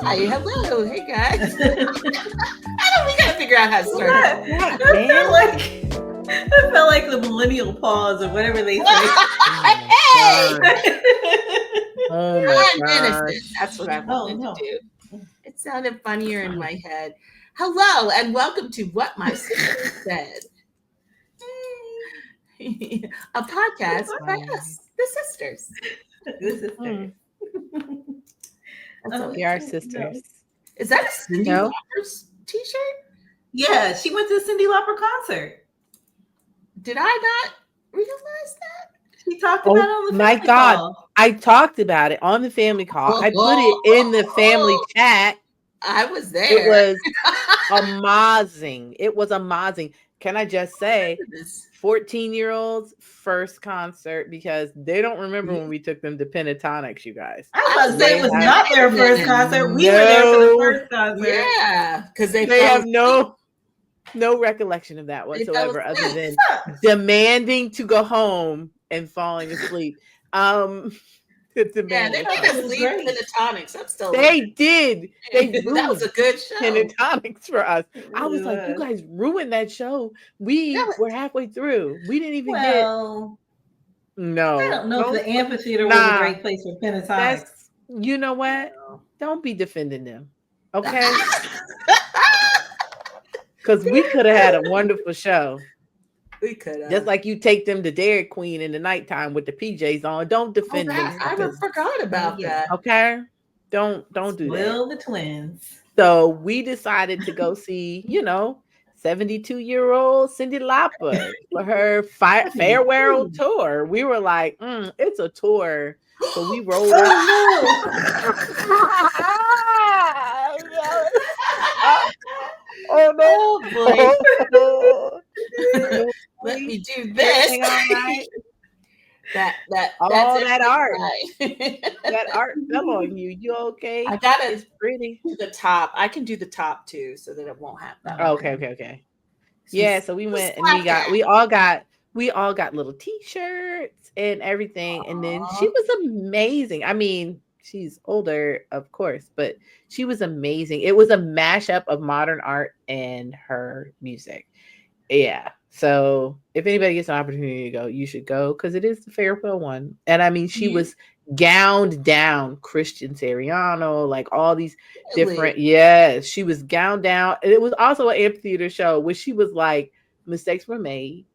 Hi, hello, hey guys. We gotta figure out how to start. I felt like the millennial pause or whatever they say. Oh my God. That's what I wanted to do. It sounded funnier in my head. Hello, and welcome to What My Sister Said. A podcast by us, the sisters. We are sisters. Is that a Cyndi Lauper's t-shirt? Yeah, she went to the Cyndi Lauper concert. Did I not realize that? She talked about it on the family call. I talked about it on the family call. I put it in the family chat. I was there. It was amazing. It was amazing. Can I just say, 14-year-olds first concert, because they don't remember when we took them to Pentatonics, you guys. I was about to say it was not their first concert. We were there for the first concert. Yeah, because they have no recollection of that whatsoever, other than demanding to go home and falling asleep. They made us leave Pentatonics. I'm still. They did. That was a good show. Pentatonics for us. I was like, you guys ruined that show. We were halfway through. We didn't even get. No, I don't know if the amphitheater was a great place for Pentatonics. You know what? Don't be defending them, okay? Because we could have had a wonderful show. We could have. Just like you take them to Dairy Queen in the nighttime with the PJs on. Don't defend them. I forgot about that. Okay? Don't do that. Will the twins. So we decided to go see, 72-year-old Cyndi Lauper for her farewell tour. We were like, it's a tour. So we rolled up. Oh no! Let me do this. That art. That art fell on you. You okay? I got it. It's pretty. The top. I can do the top too, so that it won't happen. Okay. Yeah. So we went and we all got little T-shirts and everything, and then she was amazing. I mean, she's older, of course, but she was amazing. It was a mashup of modern art and her music. Yeah. So if anybody gets an opportunity to go, you should go, because it is the farewell one. And I mean, she was gowned down, Christian Siriano, like all these different. Yes, she was gowned down. And it was also an amphitheater show where she was like, mistakes were made.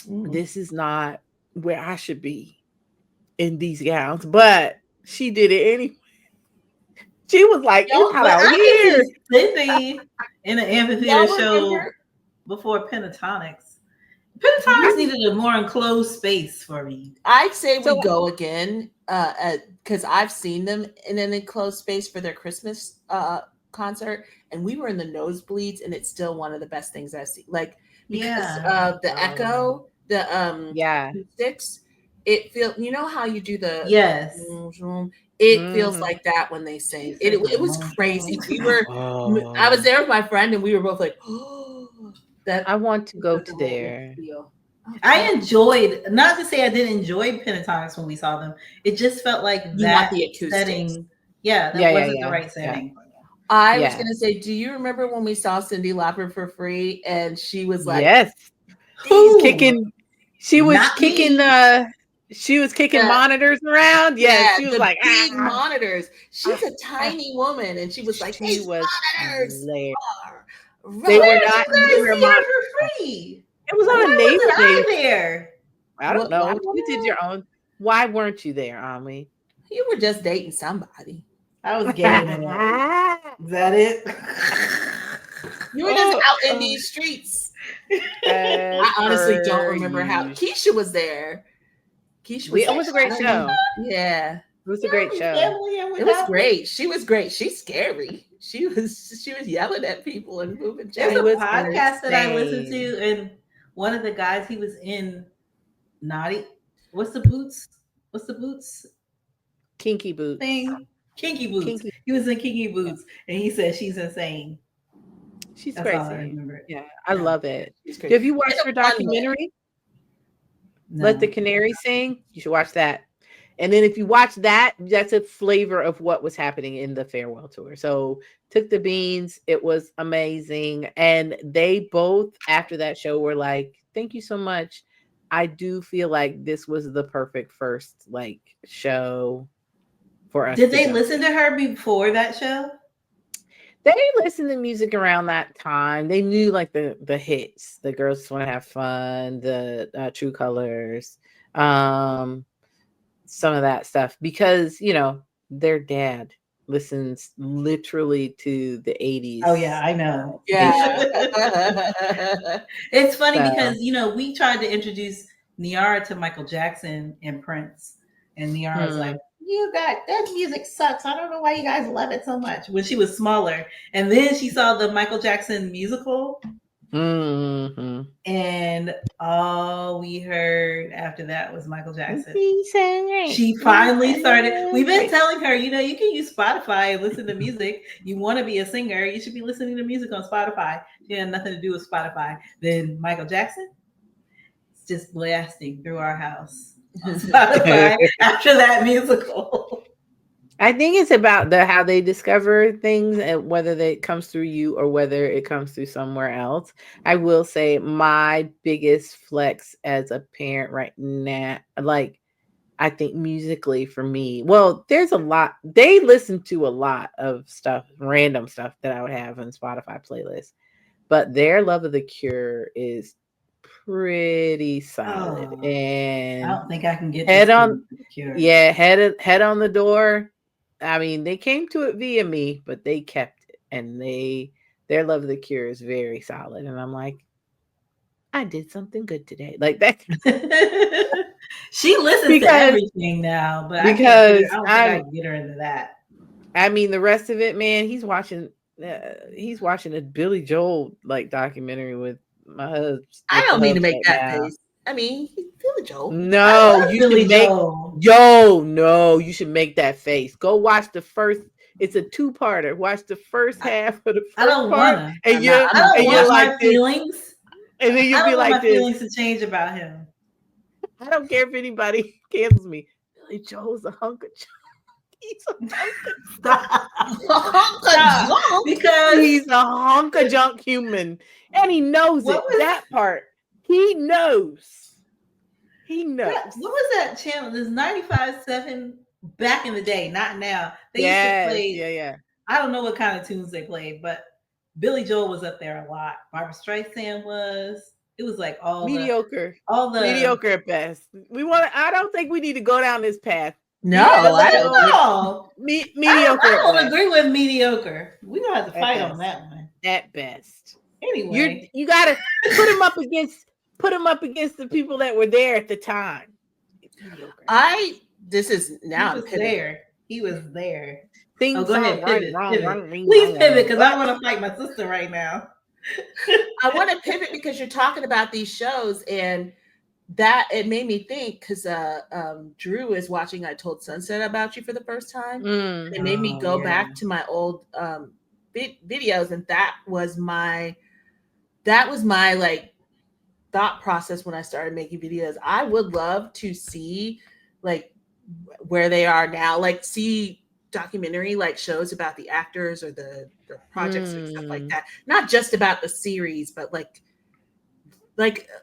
This is not where I should be in these gowns, but she did it anyway. She was like, "You out here sitting in an amphitheater show before Pentatonics." Pentatonics needed a more enclosed space for me. I'd say we go again, because I've seen them in an enclosed space for their Christmas concert, and we were in the nosebleeds, and it's still one of the best things I've seen. Like because of the echo, the acoustics. It feels, how you do the It feels like that when they sing. It was crazy. I was there with my friend, and we were both like, that. I want to go to there. I enjoyed, not to say I didn't enjoy Pentatonics when we saw them. It just felt like that the setting. Yeah, that wasn't the right setting. Yeah. I was going to say, do you remember when we saw Cyndi Lauper for free, and she was like, yes, kicking. She was kicking she was kicking monitors around. Yeah, she was like big monitors. She's a tiny woman, and she was like, she was monitors. They were not. They were for free. It was on a Navy Day there. I don't know. You did your own. Why weren't you there, Ami? You were just dating somebody. I was getting it. Is that it? You were just out in these streets. I honestly don't remember how. Keisha was there. It was a great show. Yeah. It was a great show. It was great. She was great. She's scary. She was yelling at people and moving. There's a podcast that I listened to, and one of the guys, he was in Naughty. What's the boots? Kinky Boots. Kinky Boots. He was in Kinky Boots, and he said she's insane. She's crazy. I love it. Have you watched her documentary? No. Let the Canary Sing? You should watch that. And then if you watch that, that's a flavor of what was happening in the farewell tour. So Took the Beans, it was amazing. And they both, after that show, were like, thank you so much. I do feel like this was the perfect first like show for us. Did they listen to her before that show? They listened to music around that time. They knew like the hits, the Girls Just Want to Have Fun, the True Colors, some of that stuff, because their dad listens literally to the 80s. Oh yeah, I know. Yeah. It's funny because we tried to introduce Niara to Michael Jackson and Prince, and Niara was like, that music sucks. I don't know why you guys love it so much, when she was smaller. And then she saw the Michael Jackson musical. Mm-hmm. And all we heard after that was Michael Jackson. She finally started. We've been telling her, you can use Spotify and listen to music. You want to be a singer, you should be listening to music on Spotify. She had nothing to do with Spotify. Then Michael Jackson, it's just blasting through our house on Spotify after that musical. I think it's about how they discover things, and whether it comes through you or whether it comes through somewhere else. I will say my biggest flex as a parent right now, like I think musically for me, well, there's a lot. They listen to a lot of stuff, random stuff that I would have on Spotify playlists, but their Love of the Cure is pretty solid. And I don't think I can get head on the Cure. Yeah, head on the door. I mean, they came to it via me, but they kept it, and their Love of the Cure is very solid. And I'm like, I did something good today, like that. She listens to everything now, but I don't think I can get her into that. I mean, the rest of it, man, he's watching a Billy Joel like documentary with my husband. I don't mean to make that face. I mean, Billy Joel. No, you should make you should make that face. Go watch the first. It's a 2-parter. Watch the first half of the first I don't part, wanna. and I don't want my feelings. And then you'll be like, my feelings to change about him. I don't care if anybody cancels me. Billy Joel's a hunk of junk. He's a hunk of junk. Because he's a hunk of junk human, and he knows it. That part. He knows. He knows. What was that channel? This 95.7 back in the day, not now. They used to play. Yeah. I don't know what kind of tunes they played, but Billy Joel was up there a lot. Barbra Streisand was. It was like all mediocre. Mediocre at best. I don't think we need to go down this path. No, I don't know. Mediocre. I don't agree with mediocre. We don't have to fight on that one. At best. Anyway, you gotta put him up against the people that were there at the time. He was there. Go ahead, pivot. Please pivot, because I want to fight my sister right now. I want to pivot because you're talking about these shows, and that it made me think, because Drew is watching I Told Sunset About You for the first time. It made me go back to my old videos, and that was my like thought process when I started making videos. I would love to see like where they are now, like see documentary like shows about the actors or the projects and stuff like that. Not just about the series, but like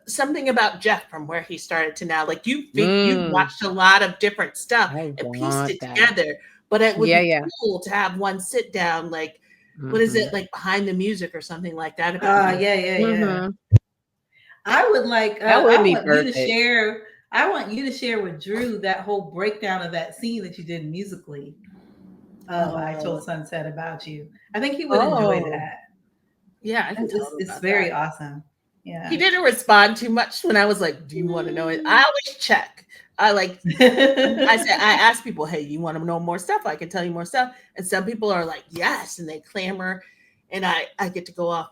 something about Jeff from where he started to now. Like you watched a lot of different stuff and pieced it together. But it would be cool to have one sit down, like what is it, like Behind the Music or something like that? Yeah. I would like. That would be perfect. I want you to share with Drew that whole breakdown of that scene that you did musically. I Told Sunset About You. I think he would enjoy that. Yeah, it's very awesome. Yeah, he didn't respond too much when I was like, "Do you want to know it?" I always check. I ask people, "Hey, you want to know more stuff? I can tell you more stuff." And some people are like, "Yes," and they clamor, and I get to go off.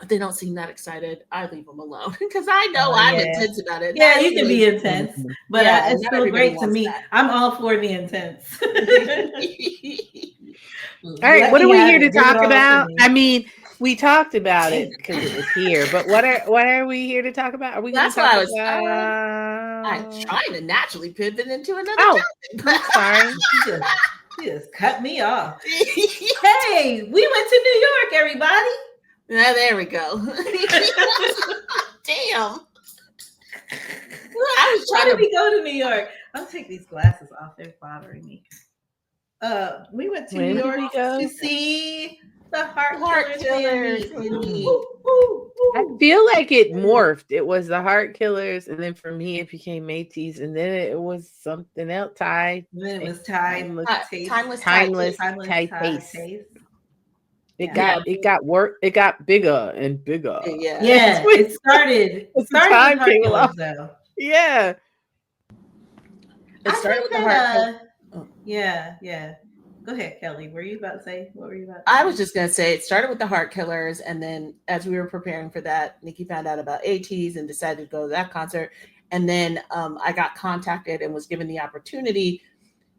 If they don't seem that excited, I leave them alone because I know I'm intense about it. Yeah, you can be intense, but it's still great to me. That. I'm all for the intense. All right, what are we here to talk about? I mean, we talked about it because it was here, but what are we here to talk about? Are we going to talk about I'm trying to naturally pivot into another Oh, topic. I'm sorry. She just cut me off. Hey, we went to New York, everybody. Yeah, there we go. Damn. I was Why trying did we go to New York? I'll take these glasses off. They're bothering me. We went to New York to see the Heart Killers fan meet. I feel like it morphed. It was the Heart Killers, and then for me, it became Métis, and then it was something else. Then it was timeless taste. It got work. It got bigger and bigger. Yeah. It started with Heart Killers, though. Yeah. It started with the Heart Killers. Yeah. Go ahead, Kelly. What were you about to say? I was just going to say it started with the Heart Killers. And then as we were preparing for that, Nikki found out about ATs and decided to go to that concert. And then I got contacted and was given the opportunity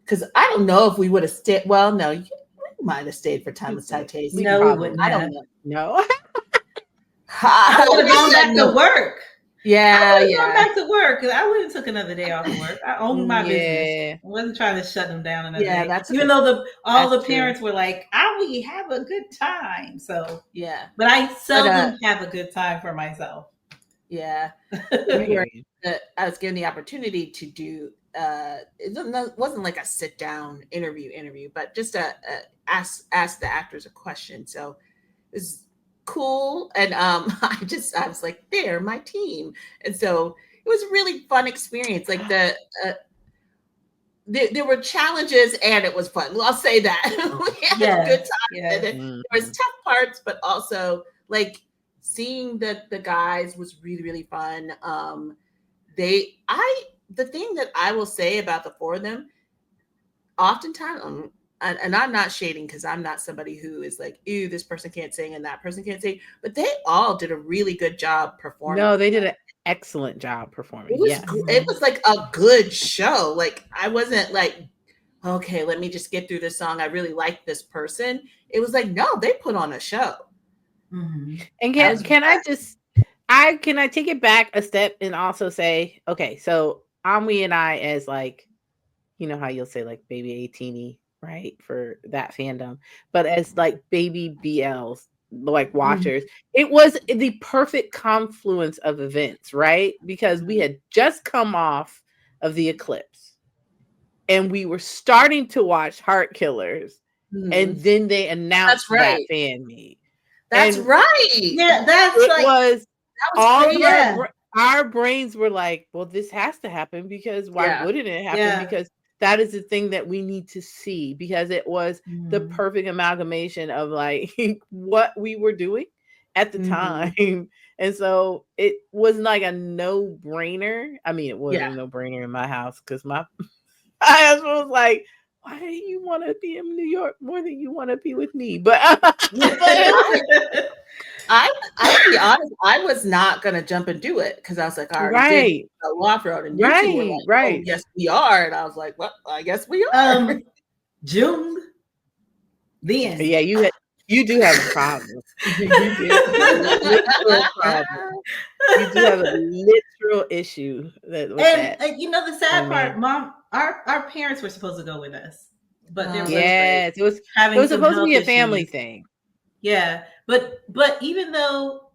because I don't know if we would have stayed. Well, no, you might have stayed for Timeless Taste. No, we wouldn't. I don't know. No. I would have gone back to work. Yeah, I would have gone back to work because I would have took another day off of work. I owned my business. I wasn't trying to shut them down another day. Even though all the parents were like, "We have a good time." So yeah, but I seldom have a good time for myself. Yeah, I was given the opportunity to do. It wasn't like a sit down interview, but just ask the actors a question. So it was cool, and I was like, they're my team, and so it was a really fun experience. Like there were challenges and it was fun. Well, I'll say that we had a good time. There was tough parts, but also like seeing the guys was really, really fun. The thing that I will say about the four of them, oftentimes, and I'm not shading because I'm not somebody who is like, ew, this person can't sing and that person can't sing, but they all did a really good job performing. No, they did an excellent job performing. It was like a good show. Like I wasn't like, okay, let me just get through this song. I really like this person. It was like, no, they put on a show. Mm-hmm. And can I take it back a step and also say, okay, so Amwi and I, as like, you know how you'll say like baby 18, right, for that fandom, but as like baby BLs, like watchers, it was the perfect confluence of events, right? Because we had just come off of the eclipse and we were starting to watch Heart Killers, and then they announced that fan meet. That's right. Yeah, that's our brains were like, well, this has to happen because why wouldn't it happen? Yeah. Because that is the thing that we need to see, because it was the perfect amalgamation of like what we were doing at the time. And so it was like a no-brainer. I mean, it wasn't a no-brainer in my house because my husband was like, why do you want to be in New York more than you want to be with me? But I'll be honest, I was not going to jump and do it because I was like, I already did the off-road, and you two were like, oh, yes, we are. And I was like, well, I guess we are. Jung. The end. Yeah, you do have a problem. You do have a literal issue with that. And you know the sad part, Mom, our parents were supposed to go with us, but there was it was supposed to be a family thing. Yeah, but even though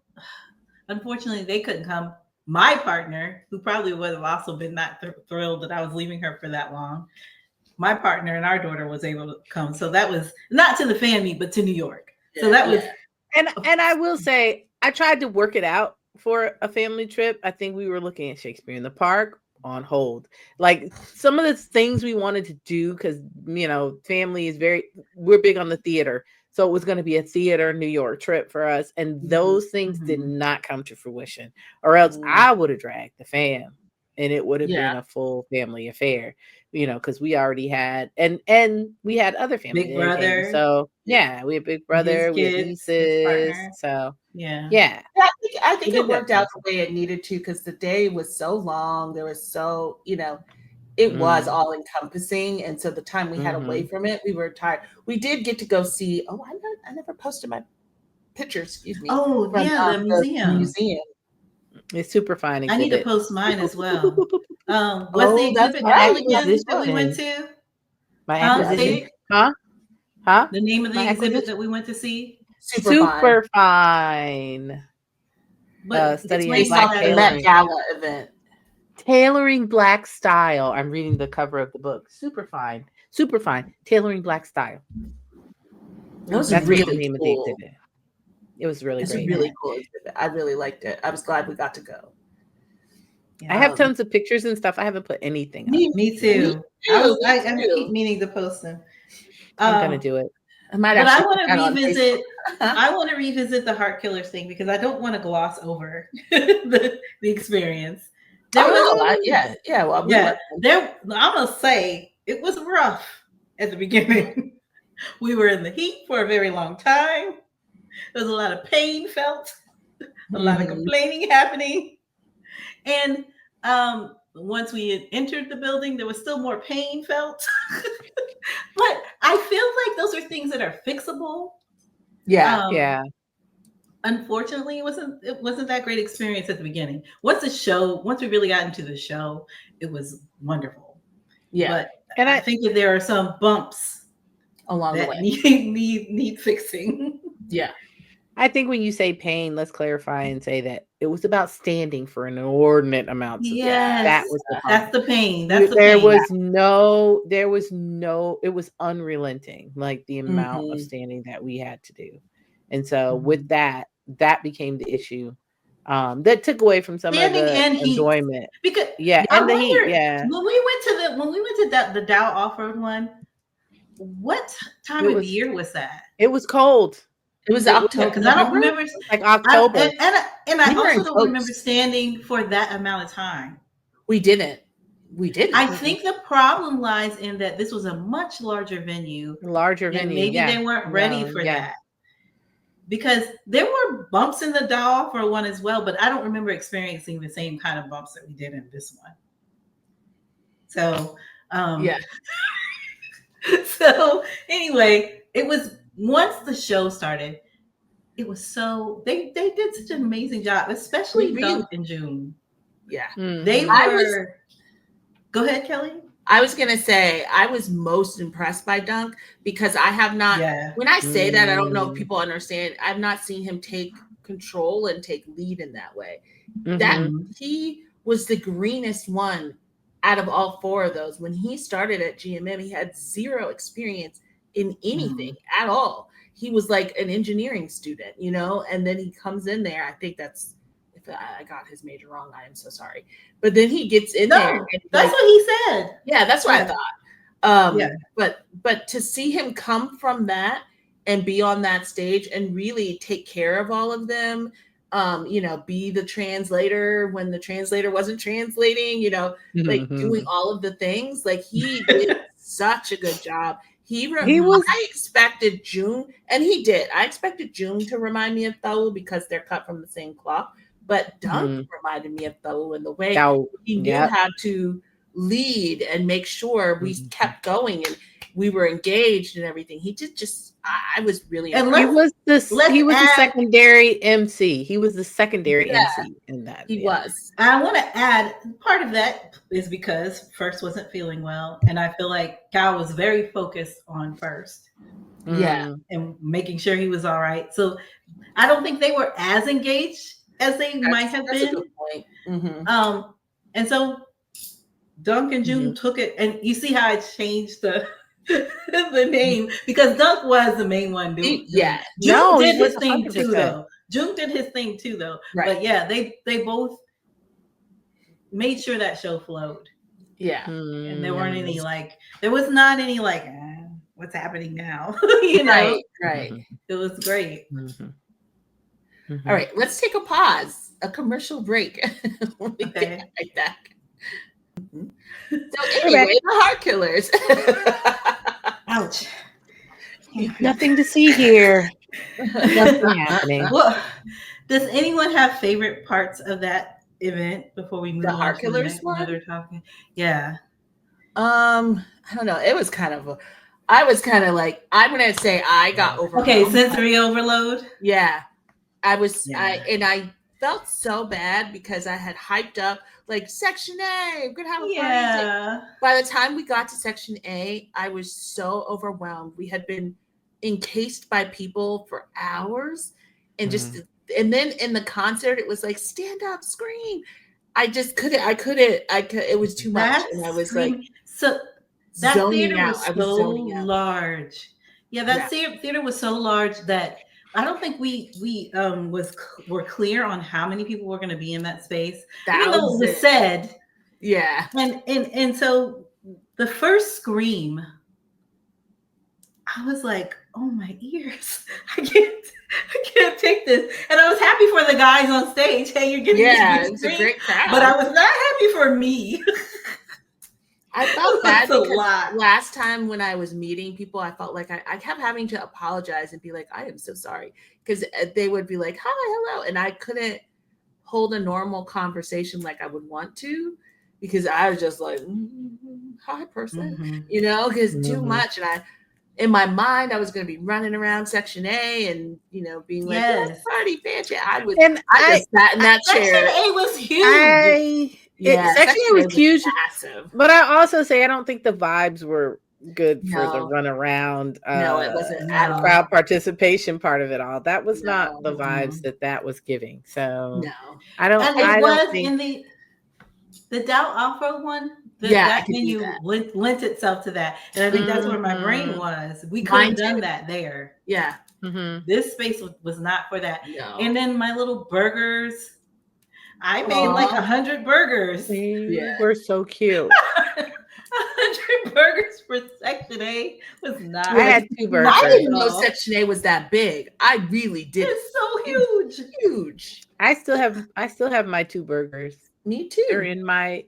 unfortunately they couldn't come, my partner, who probably would have also been not thrilled that I was leaving her for that long, my partner and our daughter was able to come. So that was not to the fan meet, but to New York. So that was, and I will say, I tried to work it out for a family trip. I think we were looking at Shakespeare in the Park on hold. Like some of the things we wanted to do, because, you know, family is we're big on the theater. So it was going to be a theater New York trip for us. And those things did not come to fruition, or else I would have dragged the fam and it would have been a full family affair, you know, because we already had, and we had other family. Big brother. So we had Big Brother, we had nieces. So I think it worked out the way it needed to, because the day was so long. There was so, you know, it was all encompassing. And so the time we had away from it, we were tired. We did get to go see, I never posted my pictures, excuse me. The museum. It's super fun. I need to post mine as well. What's the exhibit called again that we went to? My acquisition. Huh? The name of the exhibit that we went to see? Super Fine. But studying Black tailoring. Met Gala event. Tailoring Black style. I'm reading the cover of the book. Super fine. Tailoring Black style. That's really the name cool. Of the exhibit. It was really great. It's a really cool exhibit. I really liked it. I was glad we got to go. I have tons of pictures and stuff. I haven't put anything up. Me too. I keep meaning to post them. I'm gonna do it. I want to revisit. I want to revisit the Heart Killers thing because I don't want to gloss over the experience. Well, I'm gonna say it was rough at the beginning. We were in the heat for a very long time. There was a lot of pain felt, a lot of complaining happening, and once we had entered the building, there was still more pain felt. But I feel like those are things that are fixable. Yeah. Unfortunately, it wasn't that great experience at the beginning. Once we really got into the show, it was wonderful. Yeah. But I think that there are some bumps along the way need fixing. Yeah. I think when you say pain, let's clarify and say that it was about standing for an inordinate amount. Yes, that's the pain. There was no, it was unrelenting, like the amount of standing that we had to do. And so with that became the issue. That took away from some of the enjoyment. Because and the heat. Yeah. When we went to the Dow off-road one, what time of the year was that? It was cold. It was October because I don't remember like October. And I also don't remember standing for that amount of time. We didn't. I think the problem lies in that this was a much larger venue. Maybe they weren't ready for that. Because there were bumps in the Dow for one as well, but I don't remember experiencing the same kind of bumps that we did in this one. So So anyway, it was once the show started, it was so they did such an amazing job, especially Dunk and June. Yeah. Go ahead, Kelly. I was gonna say I was most impressed by Dunk because I have not when I say that, I don't know if people understand. I've not seen him take control and take lead in that way. That he was the greenest one out of all four of those. When he started at GMM, he had zero experience in anything at all. He was like an engineering student, and then he comes in there. I think that's, if I got his major wrong, I am so sorry. But then he gets in there. And that's what he said. Yeah, that's what I thought. But to see him come from that and be on that stage and really take care of all of them, be the translator when the translator wasn't translating, like doing all of the things, like he did such a good job. I expected June, and he did. I expected June to remind me of Thawu because they're cut from the same cloth, but Dunk reminded me of Thawu in the way he knew how to lead and make sure we kept going and we were engaged and everything. He did I was really impressed. He was the secondary MC. He was the secondary MC in that. He was. I want to add, part of that is because First wasn't feeling well, and I feel like Cal was very focused on First. Yeah. And making sure he was all right. So I don't think they were as engaged as they might have been. That's a good point. And so Dunk and June took it, and you see how I changed the name because Dunk was the main one doing. Yeah. June did his thing too, though. June did his thing too, though. Right. But yeah, they both made sure that show flowed. Yeah. And there weren't any there was not any what's happening now? Right. It was great. All right, let's take a pause, a commercial break. Get right back. So anyway, the Heart Killers. Ouch. Nothing to see here. Nothing happening. Well, does anyone have favorite parts of that event before we move on? The Heart Killers one? They're talking. Yeah. I don't know. It was kind of I was kind of like, I'm gonna say I got overwhelmed. Okay, sensory overload. Yeah. I was felt so bad because I had hyped up like Section A, we're gonna have a party. Yeah. By the time we got to Section A, I was so overwhelmed. We had been encased by people for hours, and and then in the concert, it was like stand up, scream. I just couldn't. I couldn't. It was too much, and I was like, so that zoning theater out. was I was so zoning out. large. Yeah, that theater was so large that I don't think we were clear on how many people were going to be in that space, even though it was said. Yeah, and so the first scream, I was like, oh my ears, I can't take this. And I was happy for the guys on stage. Hey, you're getting this it's a great crowd. But I was not happy for me. I felt bad because last time when I was meeting people, I felt like I kept having to apologize and be like, I am so sorry. Because they would be like, hi, hello. And I couldn't hold a normal conversation like I would want to, because I was just like, hi, person, because too much. And in my mind, I was going to be running around Section A and, being like, yes, party, fancy. I just sat in that chair. Section A was huge. Section A was huge. Massive. But I also say, I don't think the vibes were good for the run around. No, it wasn't. Crowd participation part of it all. That was not the vibes that was giving. So no, I don't. And it was in the Dow Off-Road one. That venue lent itself to that, and I think that's where my brain was. We could have done that there. Yeah, this space was not for that. No. And then my little burgers, I made like 100 burgers. We're so cute. 100 burgers for Section A was not. I had 2 burgers. I didn't know Section A was that big. I really did. It's so huge. I still have my 2 burgers. Me too. They're in my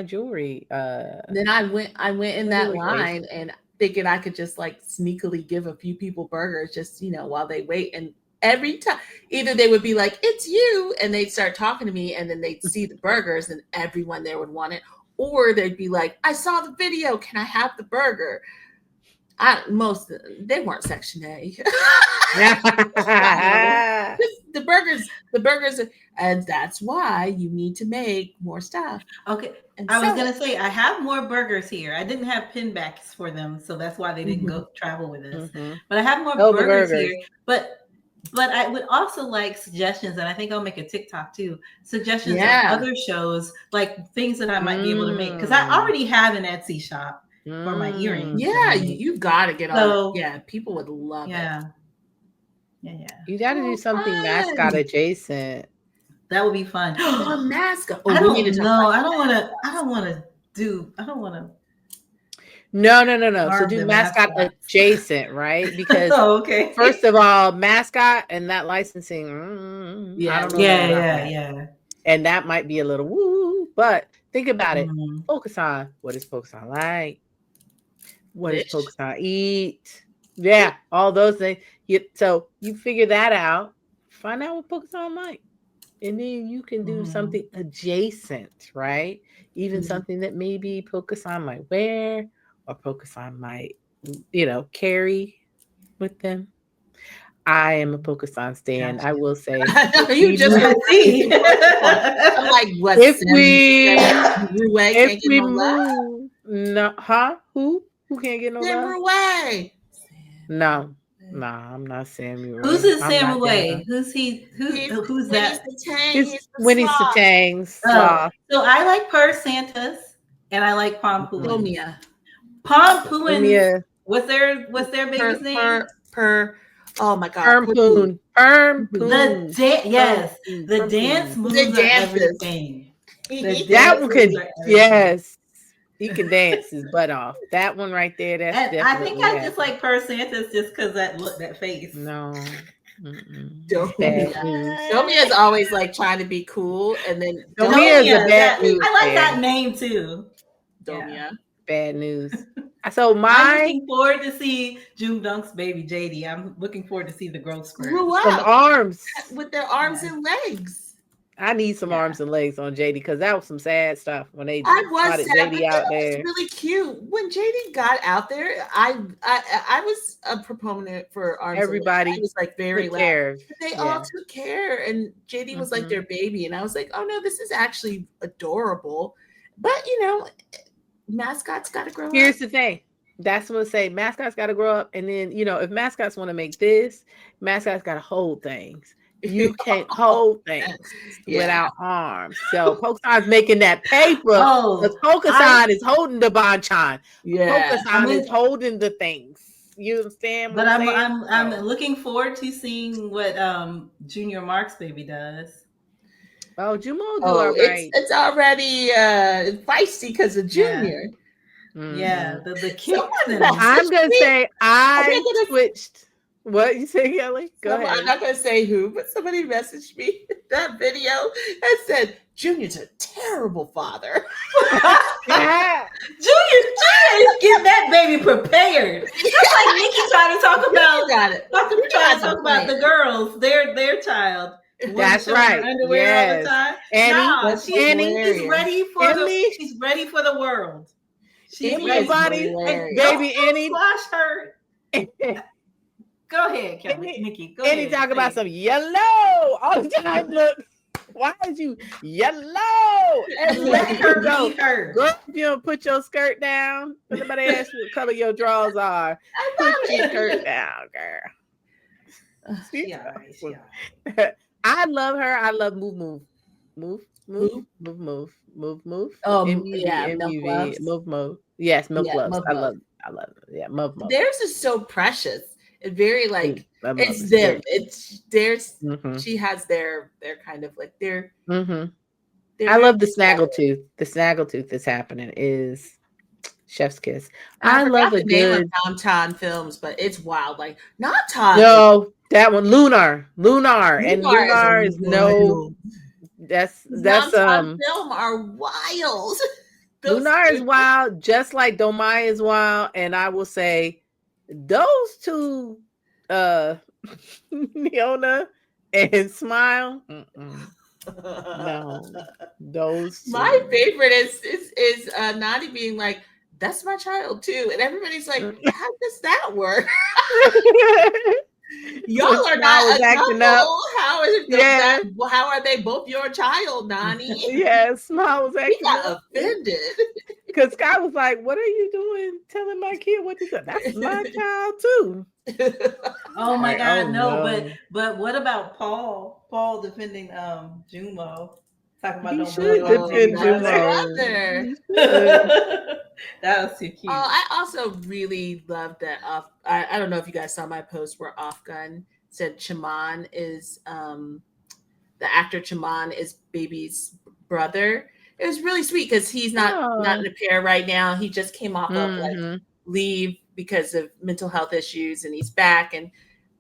jewelry. Then I went in that line and thinking I could just like sneakily give a few people burgers just, while they wait. And every time either they would be like, it's you, and they'd start talking to me, and then they'd see the burgers and everyone there would want it. Or they'd be like, I saw the video, can I have the burger? They weren't Section A. the burgers, and that's why you need to make more stuff. Okay, I was gonna say I have more burgers here. I didn't have pinbacks for them, so that's why they didn't go travel with us. But I have more burgers here. But I would also like suggestions, and I think I'll make a TikTok too. Suggestions on other shows, like things that I might be able to make, because I already have an Etsy shop for my earrings. Yeah, you got to get on. Yeah, people would love it. Yeah. You got to do something Mascot adjacent. That would be fun. Mascot. I don't want to. No. So do Mascot adjacent, right? Because first of all, Mascot and that licensing. Yeah. And that might be a little woo, but think about it. Focus on what is Pokemon like? What does Pokemon eat? Yeah, all those things. So you figure that out. Find out what Pokemon like. And then you can do something adjacent, right? Even something that maybe Pokemon might wear or Pokemon might, carry with them. I am a Pokemon stan. I will say. You just see. I'm like, what? If we move, no, huh? Who can't get no love? No, I'm not Samuel. Who's his Samuel? Who's he? Who's that? It's Winnie Satang's sloth. So I like Purr Santas and I like Pompoon. Pompoon. What's their baby's name? Purr. Oh my God. Pompoon. Yes. The dance moves are everything. That one could, yes. He can dance his butt off. That one right there. That's definitely. I think I just like Purr Santas just because that face. No. Domia is always like trying to be cool, and then Domia is a bad news. I like that name too. Domia. Yeah. Bad news. So I'm looking forward to see joongdunk's baby JD. I'm looking forward to see the growth spurt. Some arms with their arms and legs. I need some arms and legs on JD because that was some sad stuff when they I was spotted sad, but JD out it was there. really cute. When JD got out there, I was a proponent for arms and legs. Everybody I was like very loud. care. But they all took care, and JD was like their baby, and I was like, oh no, this is actually adorable. But mascots got to grow up. Here's the thing. That's what I say. Mascots got to grow up, and then if mascots want to make this, mascots got to hold things. You can't hold things without arms. So Pocahontas making that paper. Because Pocahontas is holding the bonchon. Yeah, Pocahontas is holding the things. You understand? But I'm looking forward to seeing what Junior Mark's baby does. Oh, Jumo do all right. It's already feisty because of Junior. Yeah, the kicks. I'm gonna say I switched. What you say, Kelly? Go ahead. I'm not gonna say who, but somebody messaged me that video and said Junior's a terrible father. Junior is getting that baby prepared. Just like Nikki trying to talk about. Trying to talk about the girls, their child. That's right. Underwear all the time. Annie, she's ready for she's ready for the world. She's ready. Baby Annie. Slash her. Go ahead, Kelly. Nikki. Go ahead. Annie talk about some yellow all the time. Look, why is you yellow? And let her go. Girl, if you don't put your skirt down, when somebody asks you what color your drawers are, put your skirt down, girl. I love her. I love move. Oh, move. Yes, milk gloves. I love it. Yeah, move. Theirs is so precious. It's very like it's them. It's theirs. She has their kind of like their. I love the snaggletooth. The snaggletooth that's happening is chef's kiss. I love a good Downtown Films, but it's wild. Like not Todd. No, that one Lunar, and Lunar is no. That's film are wild. Lunar is wild, just like Domai is wild, and I will say those two, Neona and Smile. No, those. Two. My favorite is Nani being like, "That's my child too," and everybody's like, "How does that work?" Y'all are not acting up. How is it? Yeah. How are they both your child, Nani? Yeah, Smile was acting. He got offended because Scott was like, "What are you doing? Telling my kid what to do? That's my child too." Oh my God, no! But what about Paul? Paul defending Jumo. Talking about he should defend Jumo. That was too cute. I also really loved that. I don't know if you guys saw my post where Afghan said Chaman is the actor Chaman is baby's brother. It was really sweet because he's not in a pair right now. He just came off of like leave because of mental health issues, and he's back. And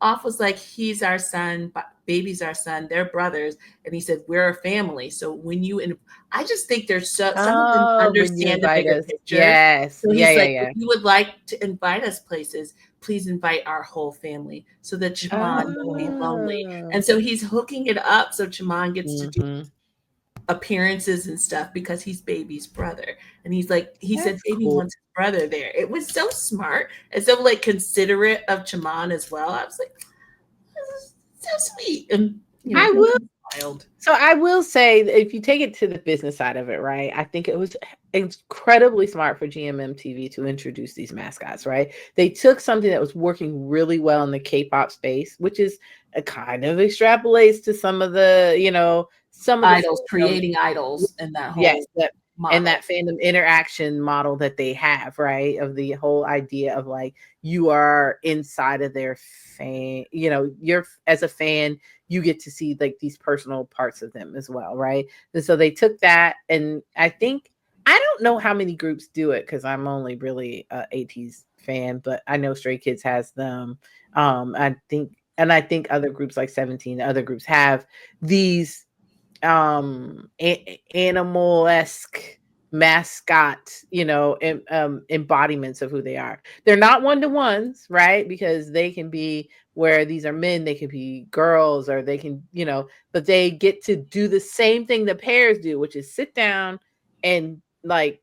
Off was like, he's our son, baby's our son, they're brothers. And he said, we're a family. So when I just think there's some of them understand the bigger picture. Yes. So he's if you would like to invite us places, please invite our whole family so that Chaman won't be lonely. And so he's hooking it up so Chaman gets to do appearances and stuff because he's baby's brother. And he's like, he said baby wants his brother there. It was so smart and so like considerate of Chaman as well. I was like, this is so sweet. And I will. So I will say that if you take it to the business side of it, right? I think it was incredibly smart for GMM TV to introduce these mascots, right? They took something that was working really well in the K-pop space, which is a kind of extrapolates to some of the, some of idols, creating idols and that whole and that fandom interaction model that they have, right? Of the whole idea of like you are inside of their fan, you're as a fan, you get to see like these personal parts of them as well, right? And so they took that, and I don't know how many groups do it because I'm only really a 80s fan, but I know Stray Kids has them. I think other groups like 17, other groups have these animal-esque mascot embodiments of who they are. They're not one-to-ones, right? Because they can be where these are men, they could be girls, or they can, but they get to do the same thing the pairs do, which is sit down and like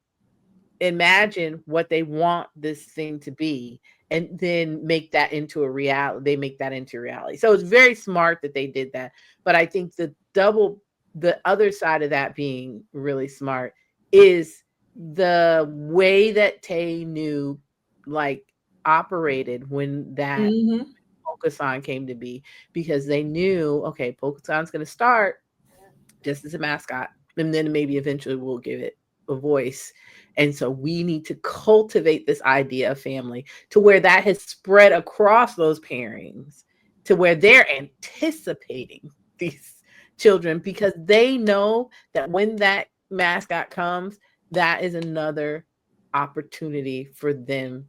imagine what they want this thing to be, and then make that into a reality. They make that into reality. So it's very smart that they did that. But I think the other side of that being really smart is the way that taynew like operated when that Polka came to be, because they knew, okay, Polka's going to start just as a mascot, and then maybe eventually we'll give it a voice. And so we need to cultivate this idea of family to where that has spread across those pairings, to where they're anticipating these children, because they know that when that mascot comes, that is another opportunity for them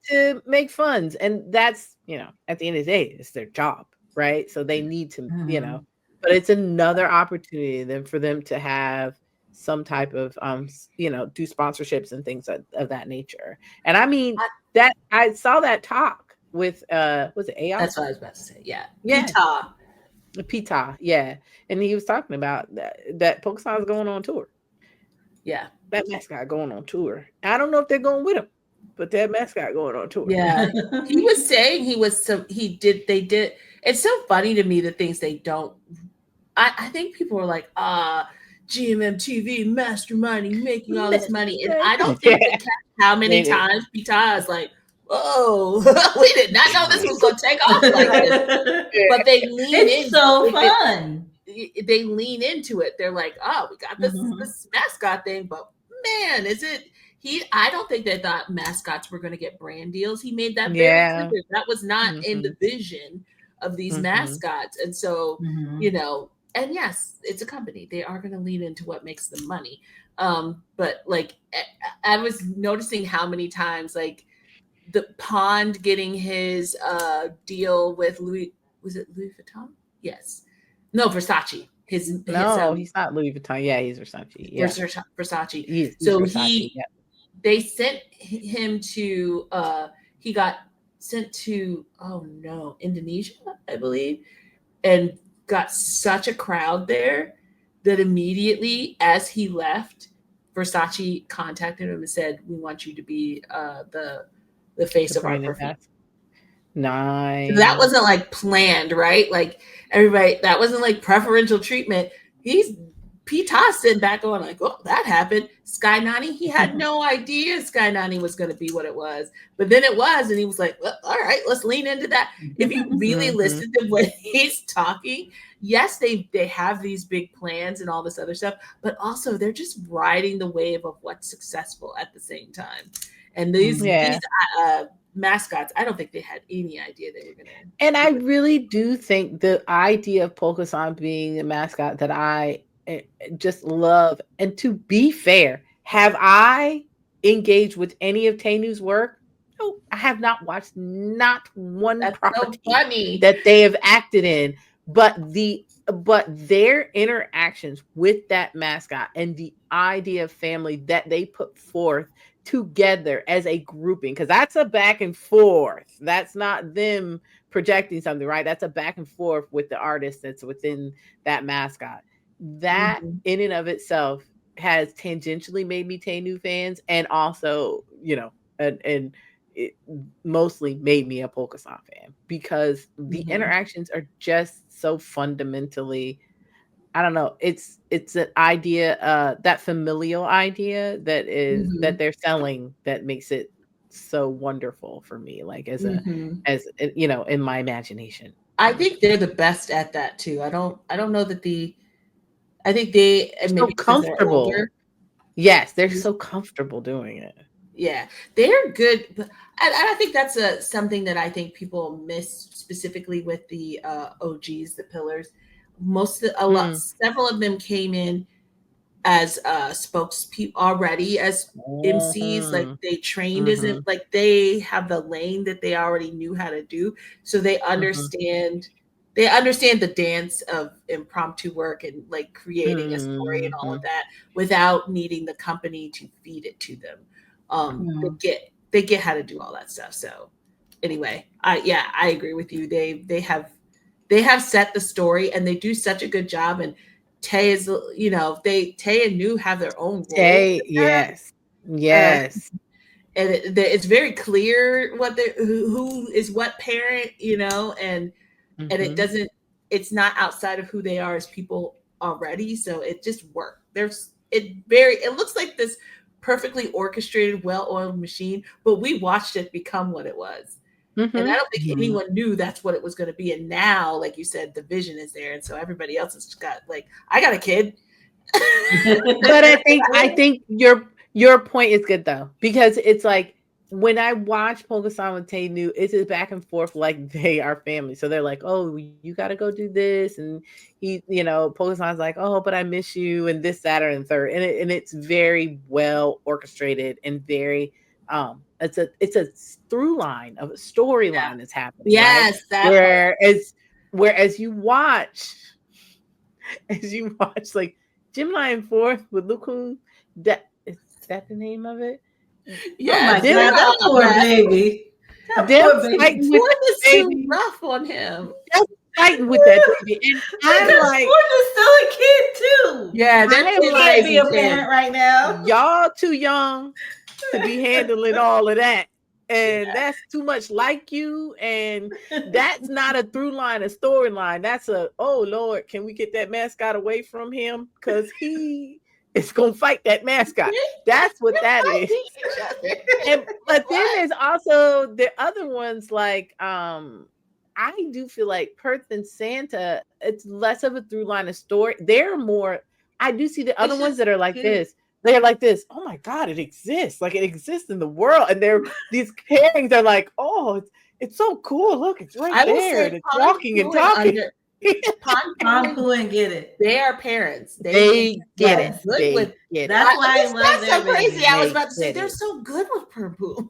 to make funds. And that's, at the end of the day, it's their job, right? So they need to, but it's another opportunity then for them to have some type of do sponsorships and things of that nature. And I mean, that I saw that talk with was it AI? That's what I was about to say. Yeah. Pita, yeah. And he was talking about that Pokemon is going on tour. Yeah. That mascot going on tour. I don't know if they're going with him, but that mascot going on tour. Yeah. He was saying they did. It's so funny to me, the things they don't. I think people are like, GMM TV masterminding, making all this money. And I don't think they catch how many times Pita is like, whoa, we did not know this was going to take off like this. But they lean in. It's so fun. They lean into it. They're like, oh, we got this mascot thing, but man, I don't think they thought mascots were going to get brand deals. He made that very clear. That was not in the vision of these mascots. And so, and yes, it's a company. They are going to lean into what makes them money. But like, I was noticing how many times, like, the Pond getting his deal with Louis Vuitton? Yes. No, Versace. He's not Louis Vuitton. Yeah, he's Versace. Yeah. Versace. He's so Versace, they sent him to he got sent to Indonesia, I believe, and got such a crowd there that immediately as he left, Versace contacted him and said, "We want you to be the face of our perfume." Nice. So that wasn't like planned, right? Like everybody, that wasn't like preferential treatment. Pita sitting back going like, "Oh, that happened." Sky Nani, he had no idea Sky Nani was going to be what it was, but then it was, and he was like, "Well, all right, let's lean into that." If you really listen to what he's talking, yes, they have these big plans and all this other stuff, but also they're just riding the wave of what's successful at the same time. And these mascots, I don't think they had any idea they were going to. And I really do think the idea of Polka being a mascot that I just love. And to be fair, have I engaged with any of taynew's work? No, I have not watched not one property that they have acted in, but their interactions with that mascot and the idea of family that they put forth together as a grouping, because that's a back and forth. That's not them projecting something, right? That's a back and forth with the artist that's within that mascot. That in and of itself has tangentially made me taynew fans, and also, and it mostly made me a Polka fan, because the interactions are just so fundamentally, I don't know, it's an idea, that familial idea that is that they're selling, that makes it so wonderful for me, like as in my imagination. I think they're the best at that too. I don't know that I think they're so comfortable. Yes, they're so comfortable doing it. Yeah, they're good. And I think that's something that I think people miss, specifically with the OGs, the pillars. Several of them came in as spokespeople already, as MCs. Like they trained as like they have the lane that they already knew how to do, so they understand. They understand the dance of impromptu work and like creating a story and all of that without needing the company to feed it to them. They get how to do all that stuff. So anyway, I agree with you. They have set the story, and they do such a good job. And Tay is, Tay and New have their own role. Tay, yes. And it's very clear who is what parent, and it's not outside of who they are as people already. So it just worked. It looks like this perfectly orchestrated, well-oiled machine, but we watched it become what it was. And I don't think anyone knew that's what it was going to be. And now, like you said, the vision is there. And so everybody else has got, like, I got a kid. But I think your point is good though, because it's like when I watch Pokemon with taynew, it's just back and forth like they are family. So they're like, oh, you got to go do this, and he, Pokemon's like, oh, but I miss you, and this, that, and third, and it's very well orchestrated and very it's a through line of a storyline that's happening. Yes, right? Whereas you watch like Jim Lion Fourth with Lukun, is that the name of it? Yeah, oh my God, that poor baby. Fourth is too rough on him. Just fighting with that baby, and I'm like, Fourth is still a kid too. Yeah, that kid might be a parent right now. Y'all too young to be handling all of that. And that's too much like you. And that's not a through line, a storyline. That's oh Lord, can we get that mascot away from him? Because he is going to fight that mascot. That's what that is. But then there's also the other ones like, I do feel like Perth and Santa, it's less of a through line of story. They're more, I do see the other ones that are like this. They're like this. Oh my God, it exists. Like it exists in the world. And these pairings are like, oh, it's so cool. Look, it's right there. And it's walking and talking. Ponpoo and get it. They are parents. They get it. That's why I love them. So crazy. I was about to say they're so good with Ponpoo.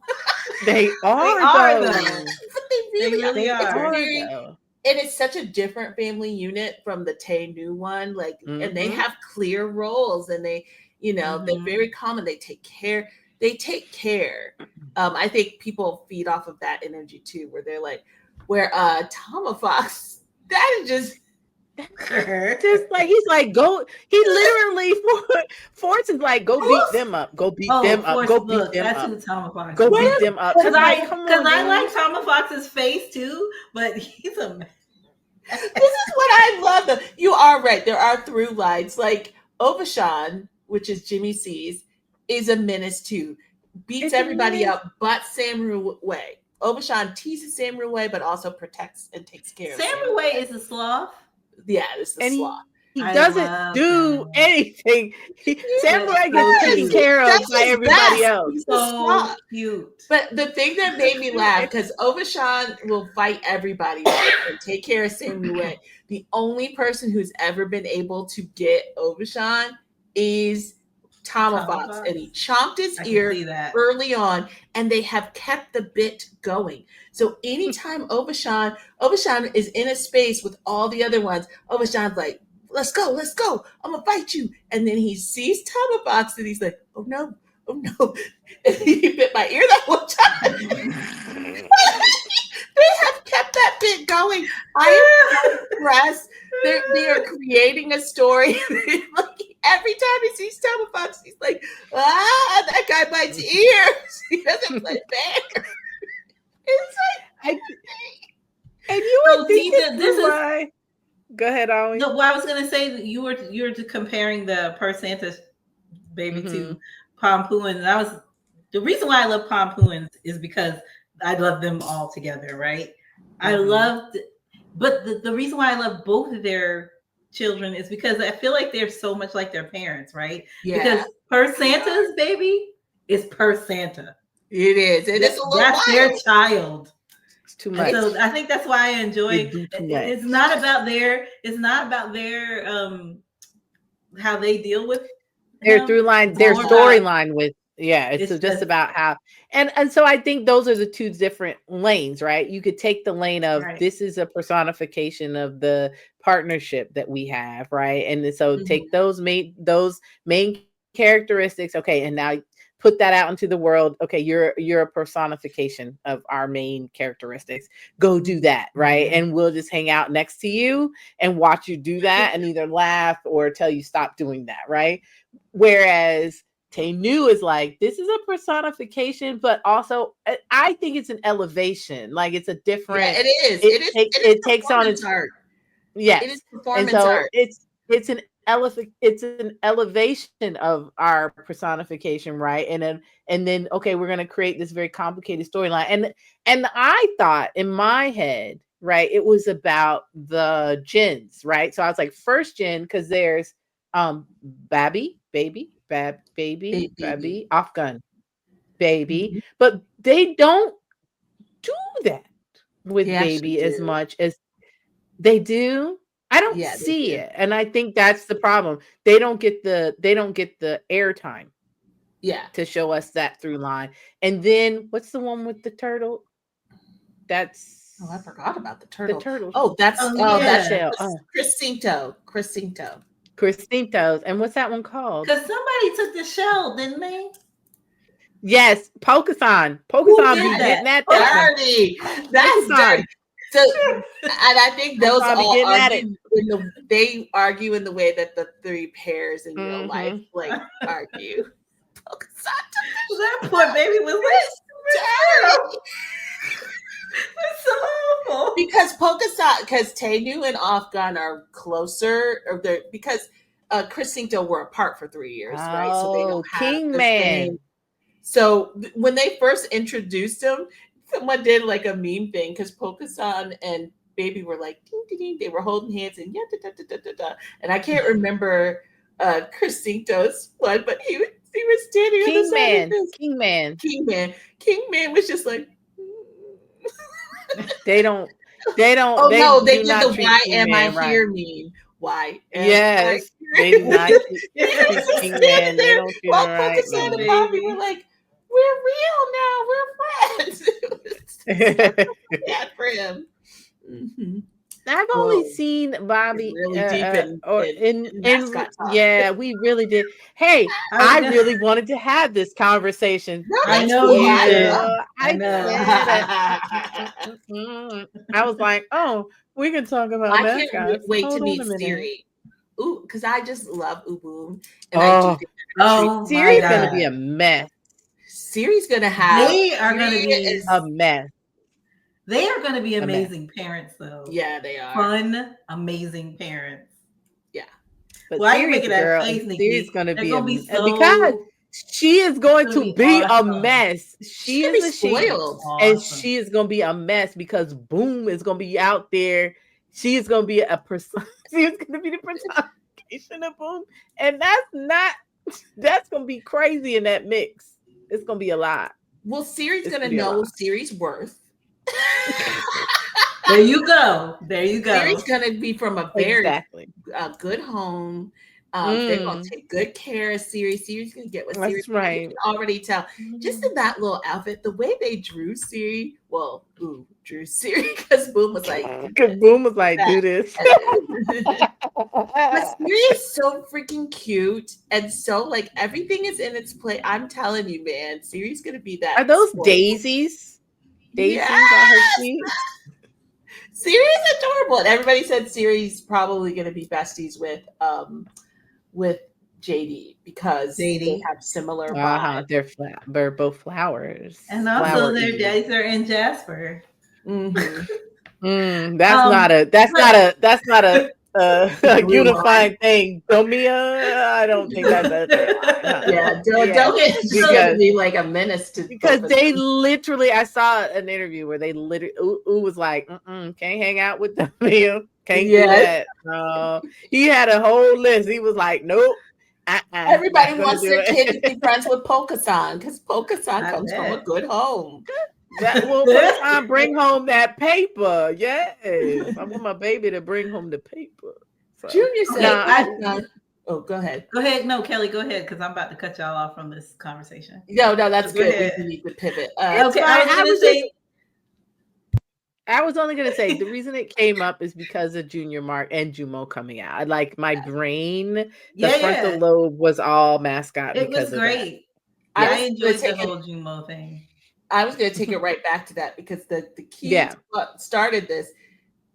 They are though. But they really are. And it's such a different family unit from the taynew one. Like, and they have clear roles, and they, they're very common. They take care. I think people feed off of that energy too, where they're like, Tom Fox, that is just like he's like, go. He literally forces like, go beat them up. Go beat them up. Go beat them up. That's who Tom Fox. Go beat them up. Because I like Tom Fox's face too, but he's a mess. This is what I love though. You are right. There are through lines. Like Ovashan, which is Jimmy C's, is a menace too. Beats everybody up but Samurai. Ovashan teases Samurai, but also protects and takes care of Samurai is a sloth. Yeah, it's the sloth. He doesn't do anything. Samurai gets taken care of by everybody else. He's so cute. But the thing that made me laugh, because Ovashan will fight everybody and take care of Samurai. The only person who's ever been able to get Ovashan is Tom Fox, and he chomped his ear early on, and they have kept the bit going. So anytime Ovashan is in a space with all the other ones, Ovashan's like, let's go, I'm gonna fight you. And then he sees Tom Fox, and he's like, oh no. And he bit my ear that one time. They have kept that bit going. I am so impressed. They are creating a story. Like, every time he sees Tom Fox, he's like, that guy bites ears. He doesn't play fair. It's like, and you were thinking this is why. Go ahead, Ollie. No, well, I was gonna say that you were comparing the Per Santa baby to Ponpooins, and that was the reason why I love Ponpooins is because I love them all together, right? I loved, but the reason why I love both of their children is because I feel like they're so much like their parents, right? Yeah. Because Per Santa's baby is Per Santa. It is. That's their child. It's too much. So I think that's why I enjoy. It's not about their. How they deal with their through line, their storyline with. Yeah, it's just about how, and so I think those are the two different lanes, right? You could take the lane of this is a personification of the partnership that we have, right? And so take those main characteristics, okay, and now put that out into the world. Okay, you're a personification of our main characteristics. Go do that, right? And we'll just hang out next to you and watch you do that and either laugh or tell you stop doing that, right? Whereas taynew is like, this is a personification, but also I think it's an elevation. Like it's a different. Yeah, it is. It takes on its art. Yes, it is performance and so art. It's an elevation of our personification, right? And then okay, we're gonna create this very complicated storyline. And I thought in my head, right, it was about the gens, right? So I was like, first gen, because there's baby, off gun, baby, but they don't do that with baby as much as they do. I don't see it, and I think that's the problem. They don't get the airtime, to show us that through line. And then what's the one with the turtle? That's I forgot about the turtle. The turtle. Oh, that's Kristsingto. Kristsingtos. And what's that one called? Because somebody took the shell, didn't they? Yes, Pocahontas. Pocahontas be getting at that. That's dirty. So, and I think those all argue they argue in the way that the three pairs in real life like argue. That poor baby was like it's so awful. Because because taynew and Afghan are closer, or they're because kristsingto were apart for 3 years, right? So they don't have King Man. So when they first introduced him, someone did like a meme thing because Pocahontas and baby were like ding, ding, ding. They were holding hands and and I can't remember kristsingto's one, but he was standing on the side of this. King Man was just like they don't they did the why am I here meme. Why? Yes, they do not treat King Man. They don't treat him right. Pocahontas and Bobby were like, we're real now. We're friends. Bad for him. I've only seen Bobby really deep in Mascot talk. Yeah, we really did. Hey, I really wanted to have this conversation. No, I know you did. I know. I was like, oh, we can talk about Mascots. I can't wait to meet Siri. Ooh, because I just love Uboom. And Siri's going to be a mess. Siri's going to have. They are going to be a mess. They are going to be amazing parents, though. Yeah, they are. Fun, amazing parents. Yeah. But why are you making that face, Nikki? Siri's going to be because she is going to be a mess. She is a spoiled. And she is going to be a mess because Boom is going to be out there. She is going to be she is going to be the personification of Boom. And that's going to be crazy in that mix. It's going to be a lot. Well, Siri's going to know Siri's worth. There you go. Siri's going to be from a very good home. They're going to take good care of Siri. Siri's going to get what Siri. That's right. You can already tell. Just in that little outfit, the way they drew Siri. Well, drew Siri because Boom was like, do this. But Siri is so freaking cute and so like everything is in its place. I'm telling you, man, Siri's going to be that. Are those daisies? Daisies on her feet. Siri's adorable, and everybody said Siri's probably going to be besties with JD because they have similar vibes. They're both flowers, and also their daddies are in Jasper. That's not a unifying thing. Domia, I don't think that's a thing. Don't get be like a menace to because they literally. I saw an interview where they literally was like, can't hang out with Domia, can't do that. He had a whole list. He was like, nope. Everybody wants their kid to be friends with Pocahontas because Pocahontas comes from a good home. Pocahontas bring home that paper. Yes, I want my baby to bring home the paper. So. Junior said, go ahead. Go ahead. No, Kelly, go ahead because I'm about to cut y'all off from this conversation. No, that's good. We need to pivot. Okay, I was only gonna say the reason it came up is because of Junior Mark and Jumo coming out. Like my brain, the frontal lobe was all Mascot. It was great. I enjoyed the whole Jumo thing. I was going to take it right back to that because the kids started this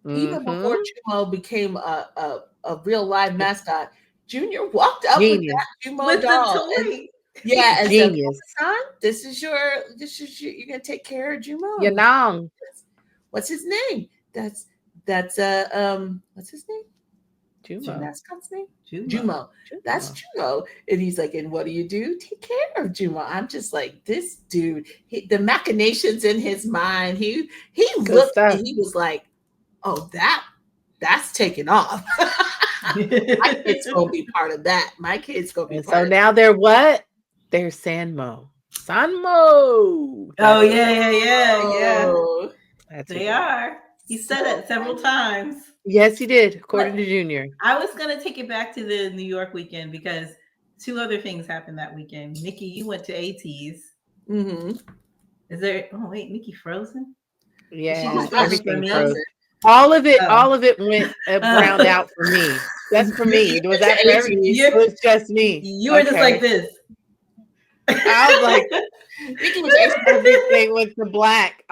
even before Jumo became a real live mascot. Junior walked up with that Jumo doll. And, and genius. said, son, this is your, you're going to take care of Jumo. Yanong. What's his name? That's what's his name? Jumo. Mascot's name? Jumo. That's Jumo. And he's like, and what do you do? Take care of Jumo. I'm just like, this dude, the machinations in his mind, he looked and he was like, oh, that's taking off. My kid's gonna be part of that. My kid's gonna be part of now they're what? They're Sanmo. Sanmo. Oh, yeah. They are. He said it several times. Yes, he did, according to Junior. I was going to take it back to the New York weekend because 2 other things happened that weekend. Nikki, you went to AT's. Mm-hmm. Is there... Oh, wait, Nikki frozen? Yeah, everything frozen. All of it went browned out for me. That's for me. Was that for everybody? It was just me. You were just like this. I was like, everything went to black.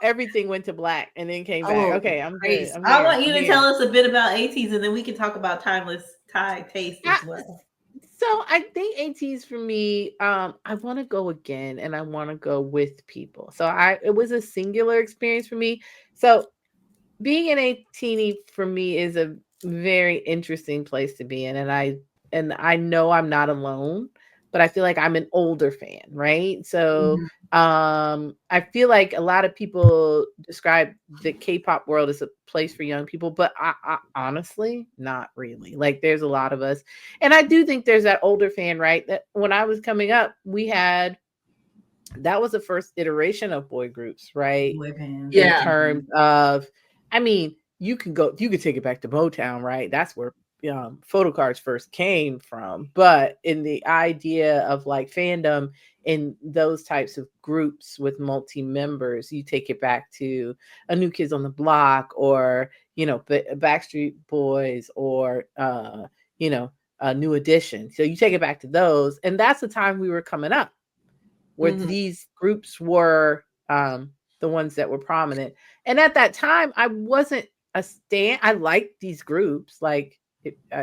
Everything went to black and then came back. Okay, I'm good. I want you to tell us a bit about AT's and then we can talk about timeless Thai taste as well. So I think AT's for me, I want to go again and I want to go with people. So it was a singular experience for me. So being an AT for me is a very interesting place to be in. And I know I'm not alone, but I feel like I'm an older fan, right? So I feel like a lot of people describe the K-pop world as a place for young people, but I honestly, not really. Like there's a lot of us. And I do think there's that older fan, right? That when I was coming up, that was the first iteration of boy groups, right? In terms of, I mean, you could take it back to Motown, right? That's where photo cards first came from. But in the idea of like fandom in those types of groups with multi-members, you take it back to a New Kids on the Block or, Backstreet Boys or, a New Edition. So you take it back to those. And that's the time we were coming up where these groups were the ones that were prominent. And at that time, I wasn't a stan. I liked these groups. Like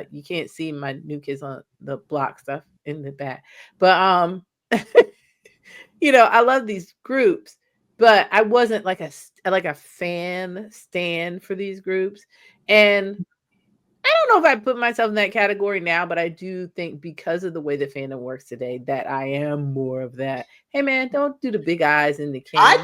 you can't see my New Kids on the Block stuff in the back, but I love these groups, but I wasn't like a fan stan for these groups. And I don't know if I put myself in that category now, but I do think because of the way the fandom works today, that I am more of that. Hey man, don't do the big eyes in the camera. I'm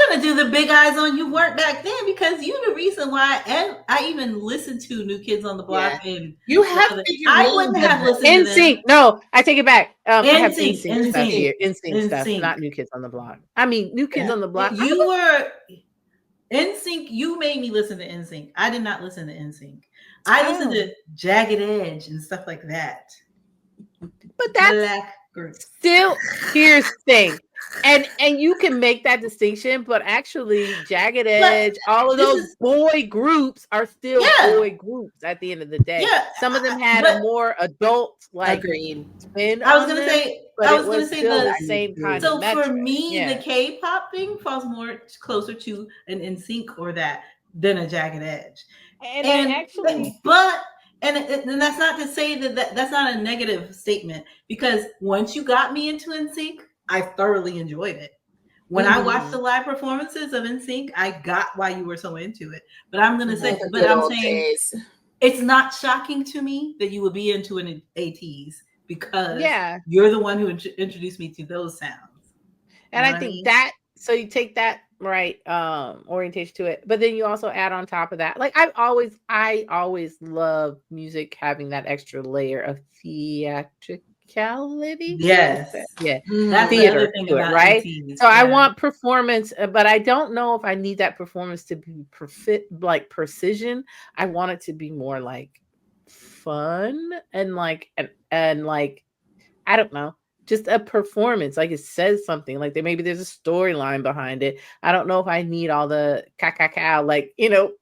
gonna do the big eyes on you weren't back then because you're the reason why I even listened to New Kids on the Block and you have I wouldn't have listened to NSYNC. No, I take it back. I have NSYNC stuff here. NSYNC stuff, not New Kids on the Block. I mean, New Kids on the Block. You were NSYNC. You made me listen to NSYNC. I did not listen to NSYNC. I listened to Jagged Edge and stuff like that. But that's still, here's the thing. And you can make that distinction, but actually Jagged Edge, all of those boy groups are still boy groups at the end of the day. Yeah, some of them had a more adult spin. I was gonna say the same kind so of metric. For me, the K-pop thing falls more closer to an NSYNC or that than a Jagged Edge. And actually, and that's not to say that's not a negative statement because once you got me into NSYNC, I thoroughly enjoyed it. When I watched the live performances of NSYNC, I got why you were so into it. But I'm going to say, it's not shocking to me that you would be into an ATs because you're the one who introduced me to those sounds. And I think that, so you take that orientation to it, but then you also add on top of that, like I always love music having that extra layer of theatricality. Yes. Yeah. That's theater the other thing to it, right? So I want performance, but I don't know if I need that performance to be precision. I want it to be more like fun and like I don't know, just a performance. Like it says something, like maybe there's a storyline behind it. I don't know if I need all the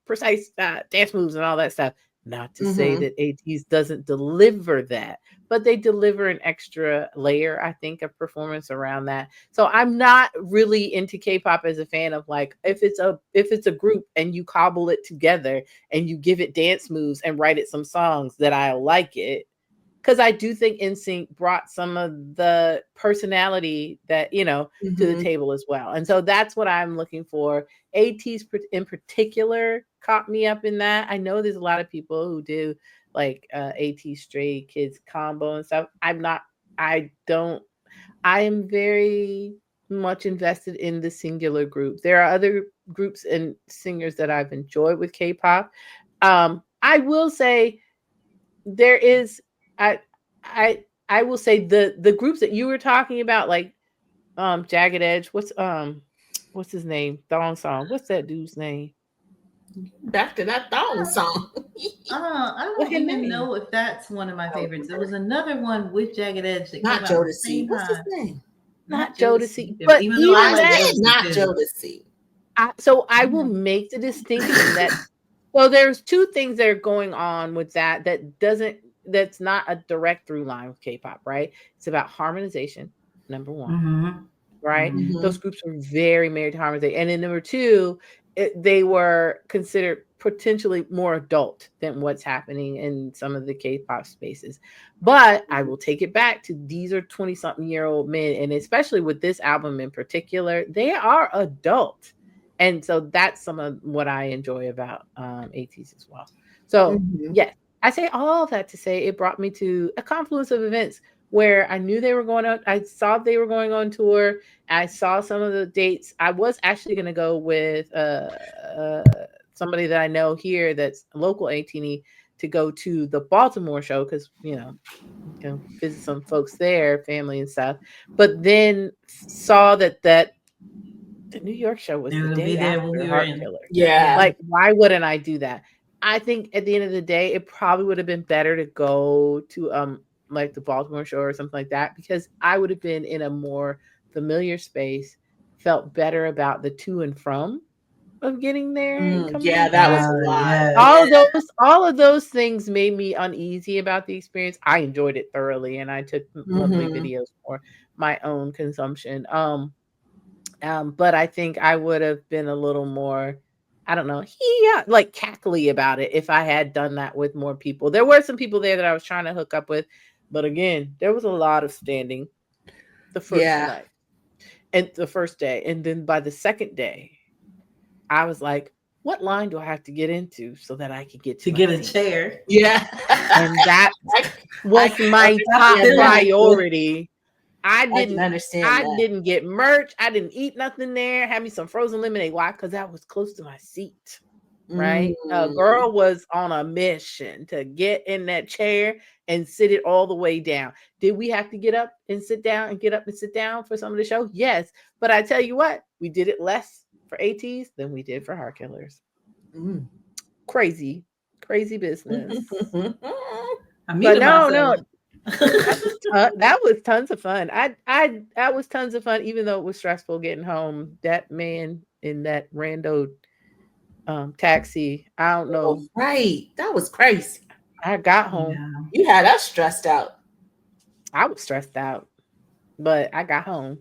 precise dance moves and all that stuff. Not to say that ATEEZ doesn't deliver that, but they deliver an extra layer, I think, of performance around that. So I'm not really into K-pop as a fan of like if it's a group and you cobble it together and you give it dance moves and write it some songs that I like it. Because I do think NSYNC brought some of the personality that, to the table as well. And so that's what I'm looking for. ATEEZ in particular caught me up in that. I know there's a lot of people who do like ATEEZ Stray Kids combo and stuff. I am very much invested in the singular group. There are other groups and singers that I've enjoyed with K-pop. I will say there is, I will say the groups that you were talking about, like Jagged Edge. What's his name? Thong Song. What's that dude's name? Back to that Thong Song. I don't even know if that's one of my favorites. There was another one with Jagged Edge that not came out Jodeci. What's his name? Not Jodeci. But even though I like not Jodeci. So I will make the distinction that so there's two things that are going on with that's not a direct through line with K-pop, right? It's about harmonization, number one, right? Those groups were very married to harmonization. And then number two, they were considered potentially more adult than what's happening in some of the K-pop spaces. But I will take it back to these are 20-something-year-old men. And especially with this album in particular, they are adult. And so that's some of what I enjoy about ATEEZ as well. So yes, I say all that to say it brought me to a confluence of events where I knew they were going on. I saw they were going on tour. I saw some of the dates. I was actually going to go with somebody that I know here that's a local ATEEZ to go to the Baltimore show because, visit some folks there, family and stuff. But then saw that the New York show was the day after Heart Killer. Yeah. Like, why wouldn't I do that? I think at the end of the day, it probably would have been better to go to like the Baltimore show or something like that, because I would have been in a more familiar space, felt better about the to and from of getting there. That was a lot. All of those things made me uneasy about the experience. I enjoyed it thoroughly, and I took lovely videos for my own consumption. But I think I would have been a little more, I don't know, like cackly about it if I had done that with more people. There were some people there that I was trying to hook up with, but again, there was a lot of standing the first night and the first day. And then by the second day, I was like, what line do I have to get into so that I can get a chair? Yeah. And that was my top priority. I didn't get merch. I didn't eat nothing there. Had me some frozen lemonade. Why? Because that was close to my seat. Right? A girl was on a mission to get in that chair and sit it all the way down. Did we have to get up and sit down and get up and sit down for some of the show? Yes. But I tell you what, we did it less for ATEEZ than we did for Heart Killers. Crazy business. That was tons of fun. That was tons of fun, even though it was stressful getting home. That man in that rando taxi, I don't know. Right. That was crazy. I got home. You had us stressed out. I was stressed out, but I got home.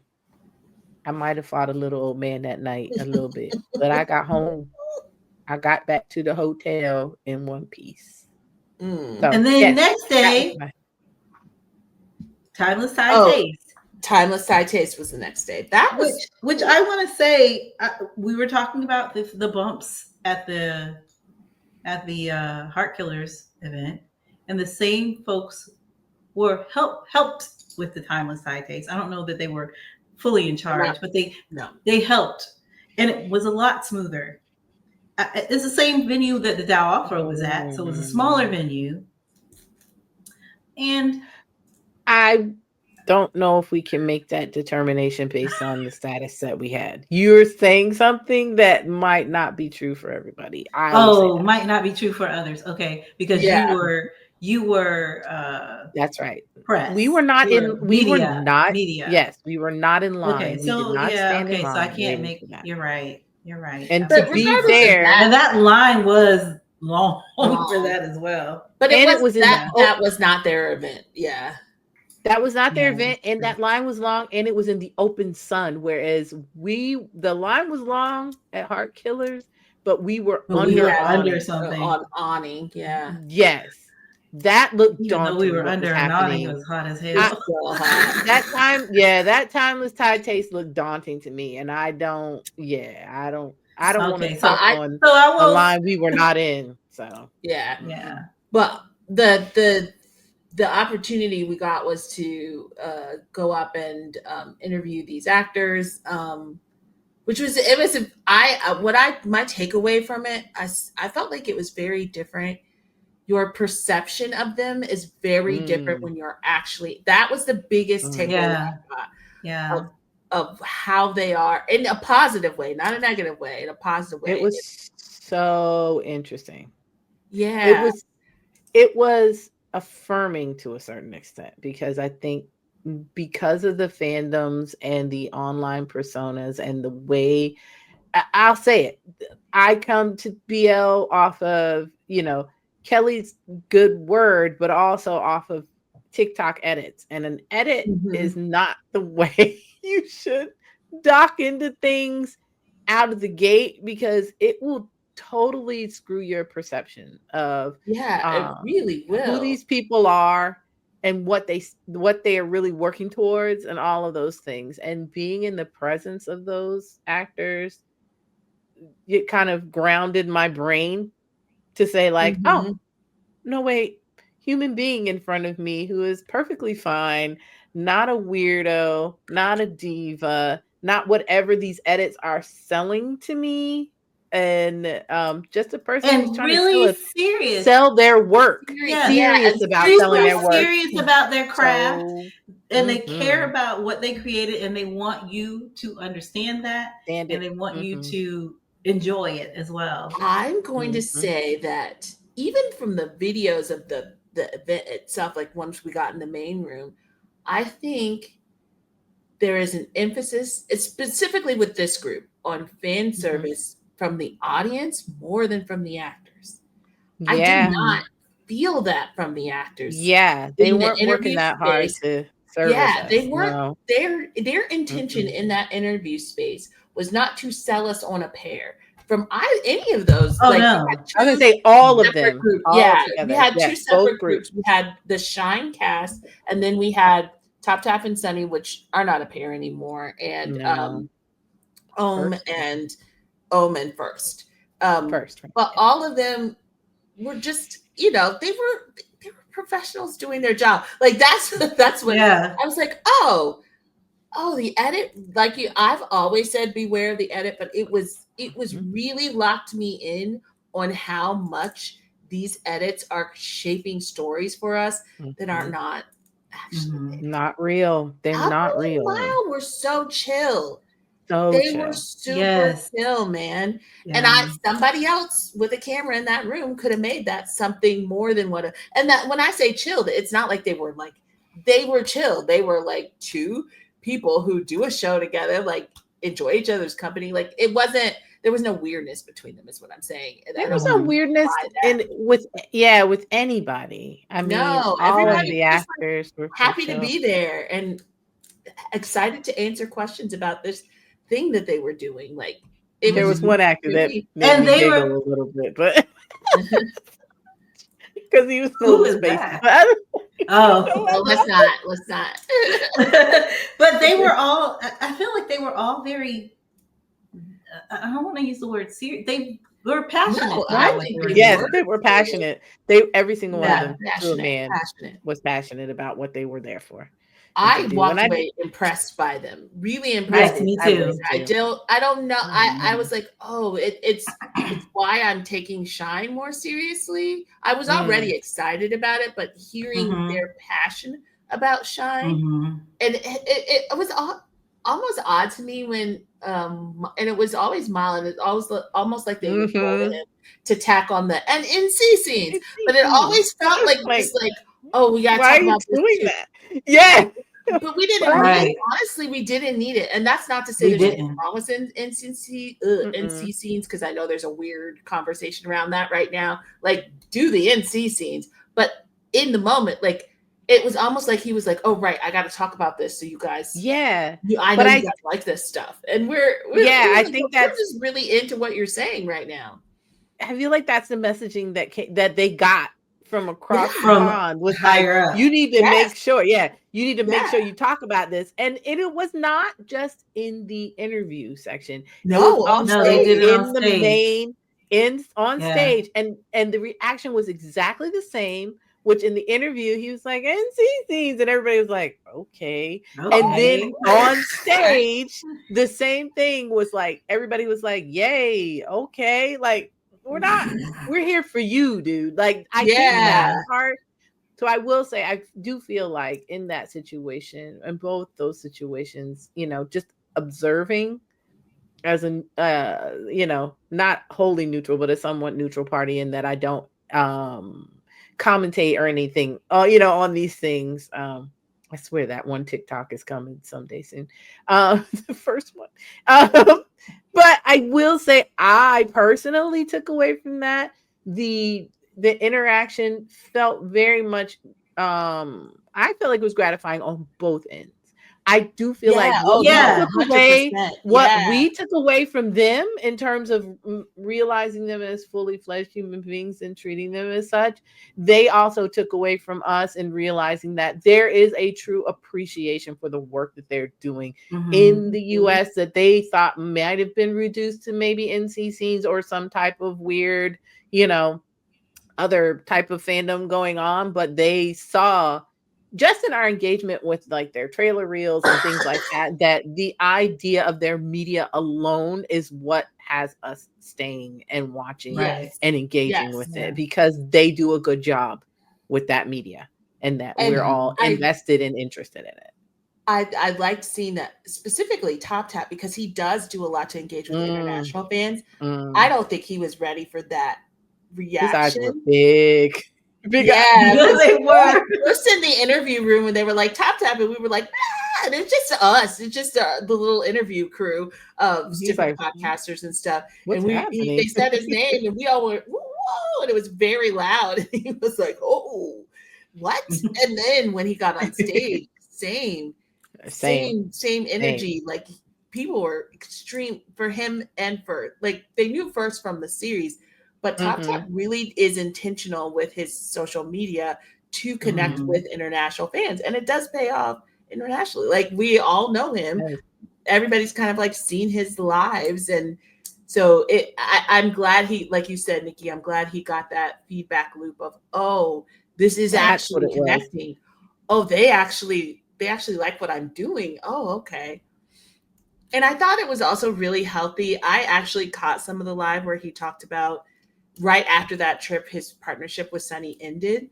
I might have fought a little old man that night a little bit, but I got home. I got back to the hotel in one piece. So, and then next day, Timeless Thai Taste. Timeless Thai Taste was the next day. That was which I want to say we were talking about the bumps at the Heart Killers event, and the same folks were helped with the Timeless Thai Taste. I don't know that they were fully in charge, but they helped, and it was a lot smoother. It's the same venue that the Dow Afro was at, so it was a smaller venue. And I don't know if we can make that determination based on the status that we had. You're saying something that might not be true for everybody. Might not be true for others. Okay, because you were that's right. Press. We were not media. Yes, we were not in line. Okay, so so I can't make. You're right. And to be there, and that line was long for that as well. But it was that was not their event. Yeah. That was not their event, and that line was long, and it was in the open sun. Whereas the line was long at Heart Killers, but we were under something on awning. Yeah. Yes, that looked even daunting. Though we were under an awning, it was hot as hell. That timeless Thai taste looked daunting to me, and I don't want to talk on a line we were not in. So yeah. But the opportunity we got was to go up and interview these actors, which was my takeaway from it. I felt like it was very different. Your perception of them is very different when you're actually. That was the biggest takeaway I got of how they are in a positive way, not a negative way, in a positive way. It was so interesting. Yeah, it was affirming to a certain extent, because I think because of the fandoms and the online personas and the way, I'll say it, I come to BL off of, Kelly's good word, but also off of TikTok edits. And an edit is not the way you should dock into things out of the gate, because it will totally screw your perception of it really will, who these people are and what they are really working towards and all of those things. And being in the presence of those actors, it kind of grounded my brain to say like, oh, no, wait, human being in front of me who is perfectly fine, not a weirdo, not a diva, not whatever these edits are selling to me, and just a person who's trying to sell their work, serious about selling their work, serious about their craft, and they care about what they created, and they want you to understand that, and they want you to enjoy it as well. I'm going to say that even from the videos of the event itself, like once we got in the main room, I think there is an emphasis, specifically with this group, on fan service from the audience more than from the actors. I did not feel that from the actors. Yeah, they weren't working that hard to service us. They weren't. No. Their intention in that interview space was not to sell us on a pair. From any of those, no. I was gonna say all of them. We had two separate groups. We had the Shine cast, and then we had Top Tap and Sunny, which are not a pair anymore, and Ohm and First. But all of them were just, they were professionals doing their job. Like that's what I was like, oh, the edit, like I've always said beware of the edit, but it was really locked me in on how much these edits are shaping stories for us that are not actually not real. They're not real. Wow, we're so chill. They were super chill, man. Yeah. And somebody else with a camera in that room could have made that something more than what. And that when I say chilled, it's not like they were chill. They were like two people who do a show together, like enjoy each other's company. Like there was no weirdness between them, is what I'm saying. There was no weirdness with anybody. I mean, all of the actors were happy to be there and excited to answer questions about this thing that they were doing. Like there was one actor that made me giggle a little bit, but because he was full of space. Well, let's not. But they were all. I feel like they were all very. I don't want to use the word serious. They were passionate. They were passionate. Every single one of them, to a man, was passionate about what they were there for. I walked away impressed by them. Really impressed. Me too. I don't know. I was like, oh, it's why I'm taking Shine more seriously. I was already excited about it, but hearing their passion about Shine, and it was almost odd to me when, and it was always Milan. It was almost like they were told him to tack on the NC scenes, but it always felt like, oh, we got to talk about this doing that. Yeah. But we didn't need it. Honestly, we didn't need it. And that's not to say there's anything wrong with NC scenes, because I know there's a weird conversation around that right now. Like, do the NC scenes. But in the moment, like, it was almost like he was like, oh, right, I got to talk about this. So you guys, I know you guys like this stuff. And I think that's just really into what you're saying right now. I feel like that's the messaging that they got from across the pond, was higher up. You need to make sure, you need to make sure you talk about this. And it was not just in the interview section. No, it was also they did it on stage. On stage. And the reaction was exactly the same, which in the interview, he was like, NC scenes, and everybody was like, okay. And then on stage, the same thing was like, everybody was like, yay, okay. Like, we're here for you, dude. Like, I think that part. So I will say, I do feel like in that situation, in both those situations, just observing as a, not wholly neutral, but a somewhat neutral party, in that I don't commentate or anything, on these things. I swear that one TikTok is coming someday soon. The first one. But I will say, I personally took away from that the interaction felt very much. I felt like it was gratifying on both ends. I do feel like what we took away from them in terms of realizing them as fully fledged human beings and treating them as such, they also took away from us in realizing that there is a true appreciation for the work that they're doing in the US that they thought might have been reduced to maybe NC scenes or some type of weird, other type of fandom going on, but they saw just in our engagement with like their trailer reels and things like that the idea of their media alone is what has us staying and watching and engaging with it, because they do a good job with that media, and that we're all invested and interested in it. I liked seeing that, specifically Top Tap, because he does do a lot to engage with international fans. I don't think he was ready for that reaction. His eyes were big. They were. Just in the interview room, and they were like Top Tap, and we were like, and it's just us. It's just the little interview crew of different podcasters and stuff. And they said his name, and we all went, whoa, and it was very loud. And he was like, oh, what? And then when he got on stage, same energy. Like, people were extreme for him, and for, like, they knew first from the series. But Top Tap really is intentional with his social media to connect with international fans. And it does pay off internationally. Like, we all know him. Everybody's kind of like seen his lives. And so I'm glad he, like you said, Nikki, I'm glad he got that feedback loop of, oh, this is actually connecting. Oh, they actually like what I'm doing. Oh, okay. And I thought it was also really healthy. I actually caught some of the live where he talked about, right after that trip, his partnership with Sunny ended,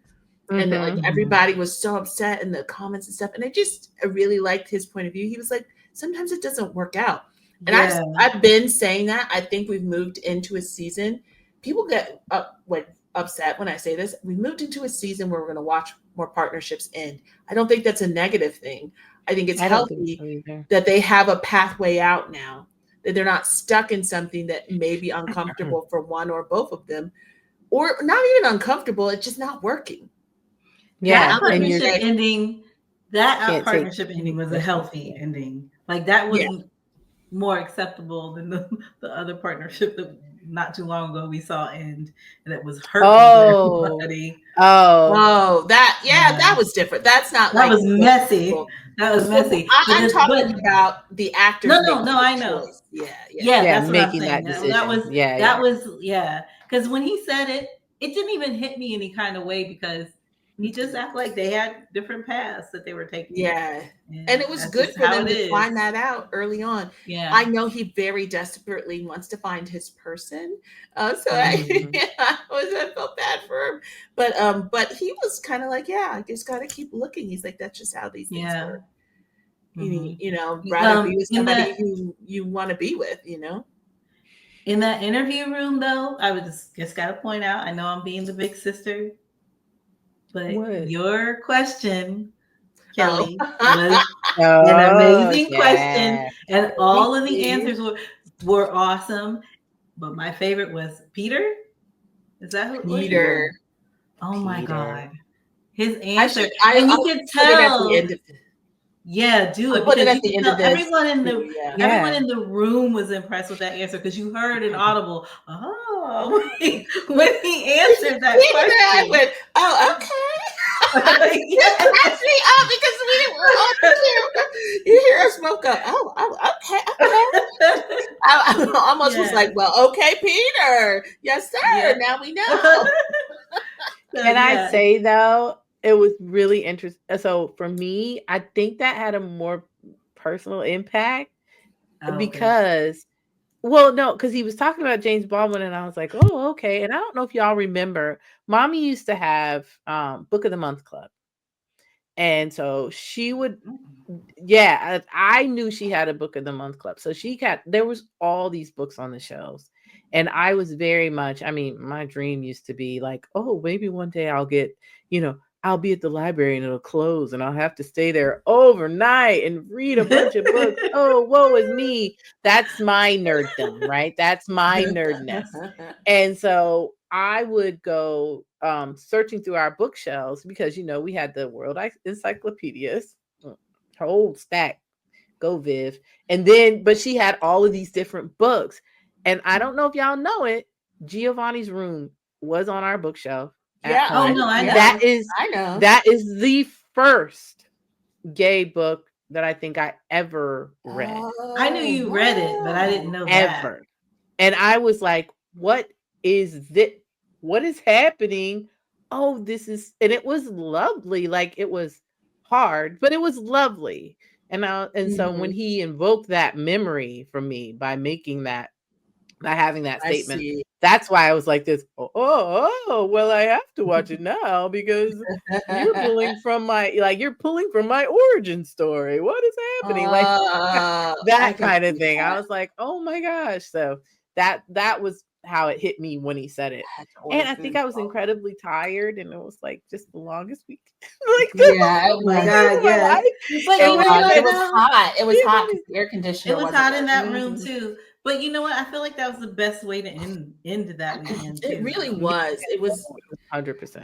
and then, like, everybody was so upset in the comments and stuff. And I really liked his point of view. He was like, sometimes it doesn't work out. And I've been saying that. I think we've moved into a season. People get upset when I say this. We moved into a season where we're going to watch more partnerships end. I don't think that's a negative thing. I think it's healthy that they have a pathway out now, that they're not stuck in something that may be uncomfortable for one or both of them, or not even uncomfortable. It's just not working. That partnership ending, partnership ending was a healthy ending. Like, that was more acceptable than the other partnership that not too long ago we saw end, and it was hurtful to everybody. That was different. That's not that was messy. That was messy. I'm talking about the actors. No, I know. Choice. That's making that decision. That was because when he said it, it didn't even hit me any kind of way, because he just acted like they had different paths that they were taking. And it was good for them to find that out early on. I know he very desperately wants to find his person. I felt bad for him. But he was kind of like, I just got to keep looking. He's like, that's just how these things work. Rather be with somebody who you want to be with, In that interview room, though, I would just got to point out, I know I'm being the big sister, but your question Kelly, was an amazing question, and all of the answers were awesome. But my favorite was Peter. Is that who? Peter? Oh my God, his answer, and you can tell. Yeah, do it, because you can tell everyone in the room was impressed with that answer, because you heard an audible when he answered that question. I went, oh, okay. Yes. Catch me up, because we were all here. You hear us smoke up. Oh, okay. I almost was like, well, okay, Peter. Yes, sir. Yeah. Now we know. Can I say though, it was really interesting. So for me, I think that had a more personal impact because, well, no, because he was talking about James Baldwin, and I was like, oh, okay. And I don't know if y'all remember, Mommy used to have Book of the Month Club. And so she would, I knew she had a Book of the Month Club. So there was all these books on the shelves. And I was very much, I mean, my dream used to be like, oh, maybe one day I'll get, I'll be at the library and it'll close and I'll have to stay there overnight and read a bunch of books. Oh, woe is me. That's my nerddom, right? That's my nerdness. And so I would go searching through our bookshelves because, we had the World Encyclopedias, whole stack, go Viv. And then, but she had all of these different books. And I don't know if y'all know it, Giovanni's Room was on our bookshelf. Yeah. Oh no, I know. I know. That is the first gay book that I think I ever read. I knew you read it, but I didn't know ever. And I was like, what is this? What is happening? Oh, this is, and it was lovely. Like, it was hard, but it was lovely. And so when he invoked that memory from me by making that, by having that statement, that's why I was like this. Oh, well, I have to watch it now because you're pulling from my origin story. What is happening? Like that kind of thing. I was like, oh my gosh. So that was how it hit me when he said it. And I think I was incredibly tired, and it was like just the longest week. Oh my God, yeah. But it was hot. It was hot because the air conditioner. It was hot in that room too. But you know what? I feel like that was the best way to end that weekend. It really was. It was 100%.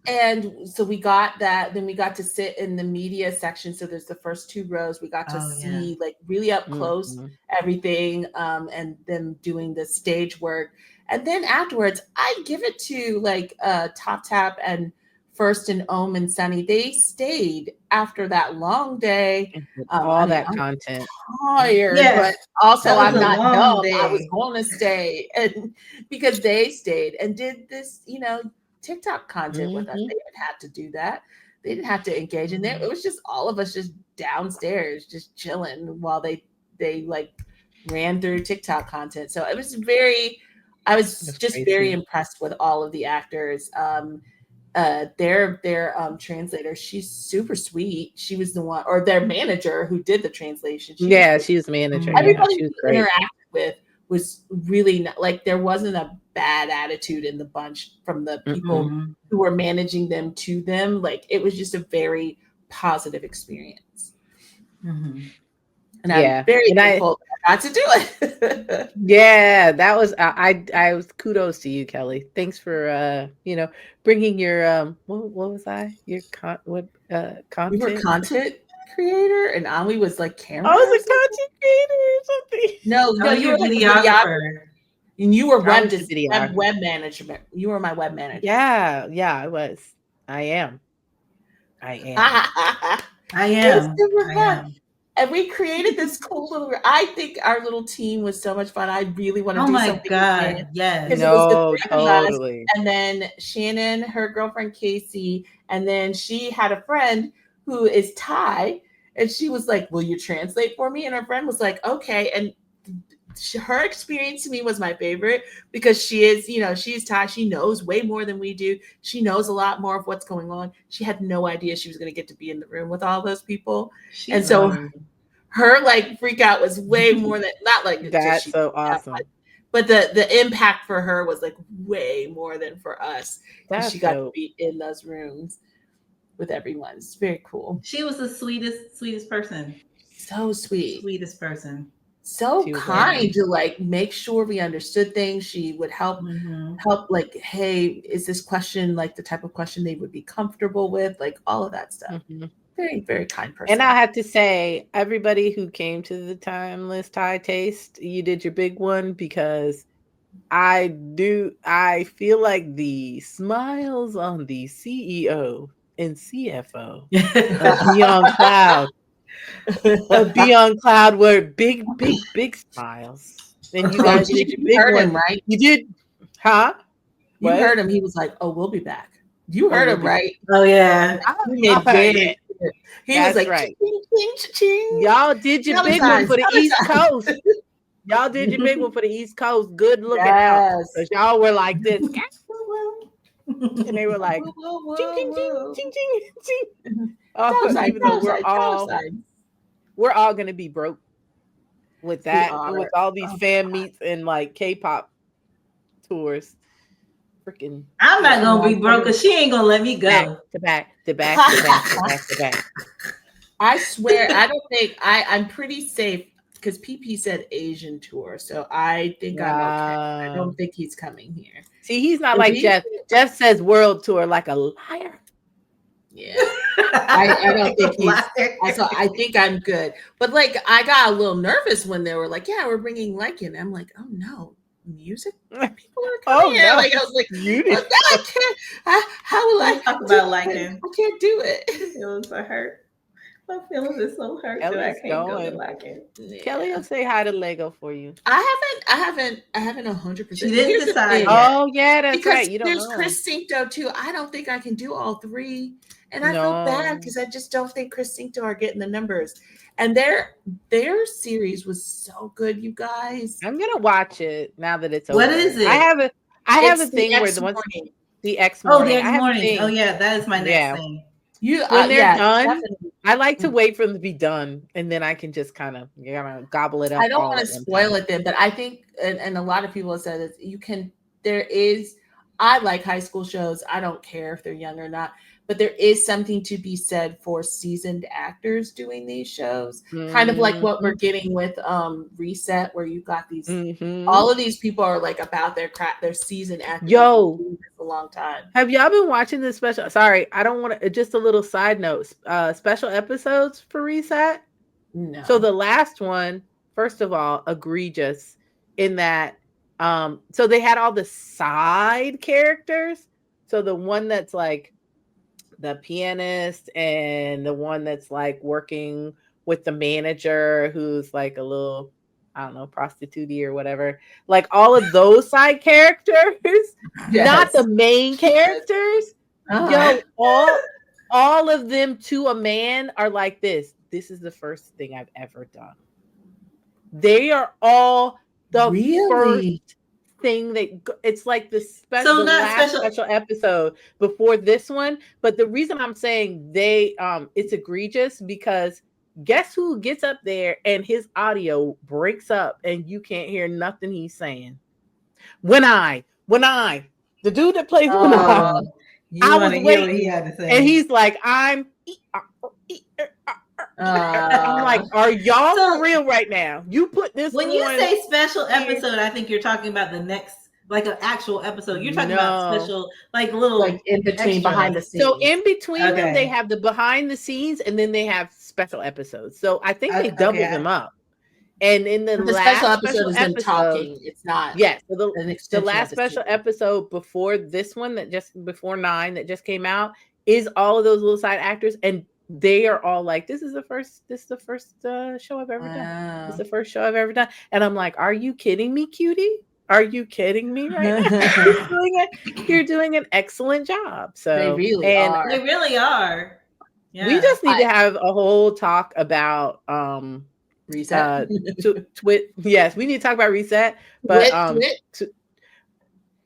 And so we got that. Then we got to sit in the media section. So there's the first 2 rows. We got to see like really up close everything, and them doing the stage work. And then afterwards, I give it to like Top Tap and First and Ohm and Sunny. They stayed after that long day. All that content. Tired, but also I'm not dumb. I was going to stay, and because they stayed and did this, TikTok content with us. They didn't have to do that. They didn't have to engage in there. It was just all of us just downstairs, just chilling while they like ran through TikTok content. So it was I was just very impressed with all of the actors. Their translator, she's super sweet. She was the one, or their manager who did the translation. She was the manager. Everybody she was we interacted with was really not, like, there wasn't a bad attitude in the bunch from the people who were managing them to them. Like, it was just a very positive experience. And I'm very thankful that I got to do it. Yeah, that was I was kudos to you, Kelly. Thanks for bringing your what was I? Your content? We were content creator, and Ami was like camera. I was a content creator or something. No, you were videographer. And you were web management. You were my web manager. Yeah, I was. I am. And we created this cool little. I think our little team was so much fun. I really want to do something. Oh my God! Yes. No, totally. And then Shannon, her girlfriend Casey, and then she had a friend who is Thai, and she was like, "Will you translate for me?" And her friend was like, "Okay." And her experience to me was my favorite because she is Thai. She knows way more than we do. She knows a lot more of what's going on. She had no idea she was going to get to be in the room with all those people. So her like freak out was way more than, not like that's so awesome. But the impact for her was like way more than for us. She got to be in those rooms. with everyone. It's very cool. She was the sweetest person. So sweet. Sweetest person. So kind to like make sure we understood things. She would help like, hey, is this question like the type of question they would be comfortable with? Like all of that stuff. Very, very kind person. And I have to say, everybody who came to the Timeless Thai Taste, you did your big one, because I feel like the smiles on the CEO and CFO of Beyond Cloud were big smiles. And you guys did your big one, right? You did, huh? You heard him. He was like, "Oh, we'll be back." You heard him, right? Oh yeah. He was like, right. Ching, ching, ching. Y'all did your big one for the East Coast. Y'all did your big one for the East Coast. Good looking out. Because y'all were like this. And they were like, ching, ching, ching, ching, ching, ching. Even though we're all going to be broke with that, with all these fan meets and like K-pop tours. Freaking, I'm not gonna be broke because she ain't gonna let me go. Back to back. I swear, I don't think I'm pretty safe because PP said Asian tour, so I think I'm okay. I don't think he's coming here. See, he's not like Jeff. Jeff says world tour like a liar. Yeah, I don't think he's. I think I'm good, but like I got a little nervous when they were like, "Yeah, we're bringing Lycan." I'm like, "Oh no." Music people are coming here. No. Like I was like, I can't. How will I talk about Lycan? I can't do it. Feelings are hurt. My feelings are so hurt that I can't go to Lycan. Yeah. Kelly will say hi to Lego for you. I haven't 100%. She didn't decide yet. Oh yeah, that's because right. You don't there's know. Kristsingto too. I don't think I can do all three, and I feel bad because I just don't think Kristsingto are getting the numbers. And their series was so good, you guys. I'm gonna watch it now that it's over. What is it? I have a thing where the X Morning. The X Morning. Oh yeah, that is my next thing. When they're done, definitely. I like to wait for them to be done, and then I can just kind of gobble it up. I don't want to spoil it then, but I think, and a lot of people have said that you can. I like high school shows. I don't care if they're young or not. But there is something to be said for seasoned actors doing these shows, kind of like what we're getting with Reset, where you got these. All of these people are like about their craft. They're seasoned actors. Yo, a long time. Have y'all been watching this special? Sorry, I don't want to. Just a little side note. Special episodes for Reset. No. So the last one, first of all, egregious in that. So they had all the side characters. So the one that's like the pianist and the one that's like working with the manager who's like a little, I don't know, prostitute or whatever. Like all of those side characters, not the main characters. Yo, all of them to a man are like this. This is the first thing I've ever done. They are all the first thing that it's like the special episode before this one. But the reason I'm saying it's egregious because guess who gets up there and his audio breaks up and you can't hear nothing he's saying. When I the dude that plays When I was waiting, what he had to say. And he's like, I'm like, are y'all for real right now? You put this when you say special episode, I think you're talking about the next, like an actual episode. You're talking about special, like little, like in between, behind the scenes. So in between them, they have the behind the scenes, and then they have special episodes. So I think they double them up. And in the last special episode is them talking. It's not. Yes. So the last special episode before this one before 9 that just came out is all of those little side actors, and they are all like, this is the first show I've ever done. This is the first show I've ever done. And I'm like, are you kidding me, cutie? Are you kidding me right now? You're doing an excellent job. So they really are. They really are. Yeah. We just need to have a whole talk about Reset. Yes, we need to talk about Reset. But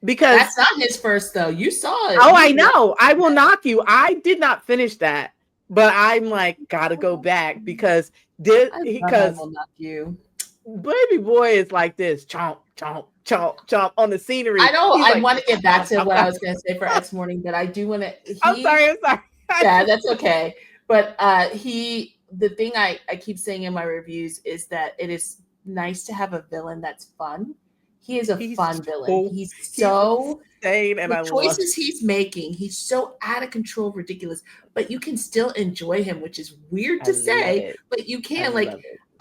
because that's not his first though. You saw it. Oh, I know. I will knock you. I did not finish that. But I'm like, gotta go back because I will knock you. Baby boy is like this, chomp, chomp, chomp, chomp on the scenery. I know. I want to get back to what I was going to say for X Morning, but I do want to. I'm sorry. Yeah, that's okay. But the thing I keep saying in my reviews is that it is nice to have a villain that's fun. He is a fun villain. He's so insane, and the I choices he's making, he's so out of control, ridiculous, but you can still enjoy him, which is weird to say, but you can.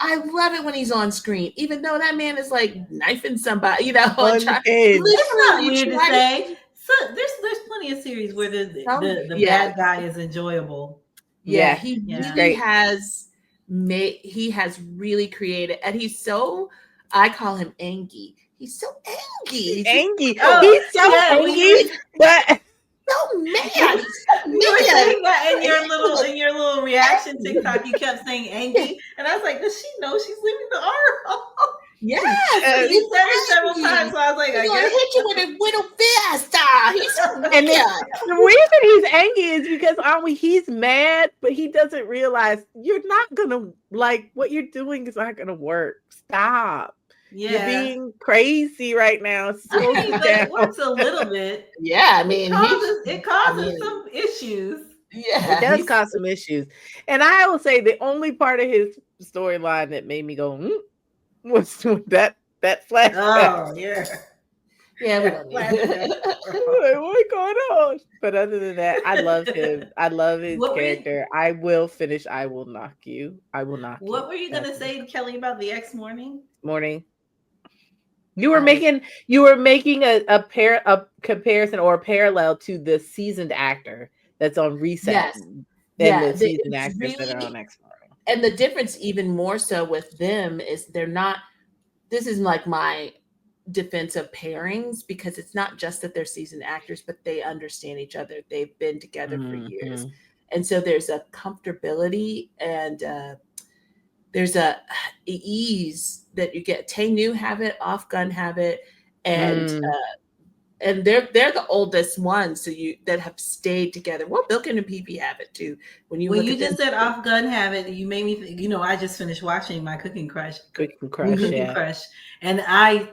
I love it when he's on screen, even though that man is like knifing somebody, you know. It's not weird to say. So there's plenty of series where the bad guy is enjoyable. Yeah, he really has really created, and he's so, I call him Angie. He's so angry. He's so angry, but so mad. You were saying that in your little reaction TikTok. You kept saying angry, and I was like, does she know she's leaving the R? Yes, you said it several times, so I was like, I guess hit you with a little fist. He's so mad. And the reason he's angry is because he's mad, but he doesn't realize you're not gonna what you're doing is not gonna work. Stop. Yeah. You're being crazy right now. I mean, but it works a little bit. Yeah, I mean, it causes some issues. Yeah, it does cause some issues. And I will say the only part of his storyline that made me go, was that flashback. Oh, yeah. Yeah, we don't need what's going on? But other than that, I love him. I love his character. I will finish. I will knock you. I will knock you. What were you gonna say, Kelly, about the X morning? You were making a comparison or a parallel to the seasoned actor that's on Reset. Yes. The seasoned actors that are on X morning. And the difference, even more so with them, is they're not. This is like my defense of pairings, because it's not just that they're seasoned actors, but they understand each other. They've been together for years, and so there's a comfortability and there's a ease that you get. Taynew have it, Off Gun have it, and they're the oldest ones, so that have stayed together. Well, Bilkin and PP have it too. When you just said Off Gun have it, you made me think, I just finished watching my Cooking Crush, and I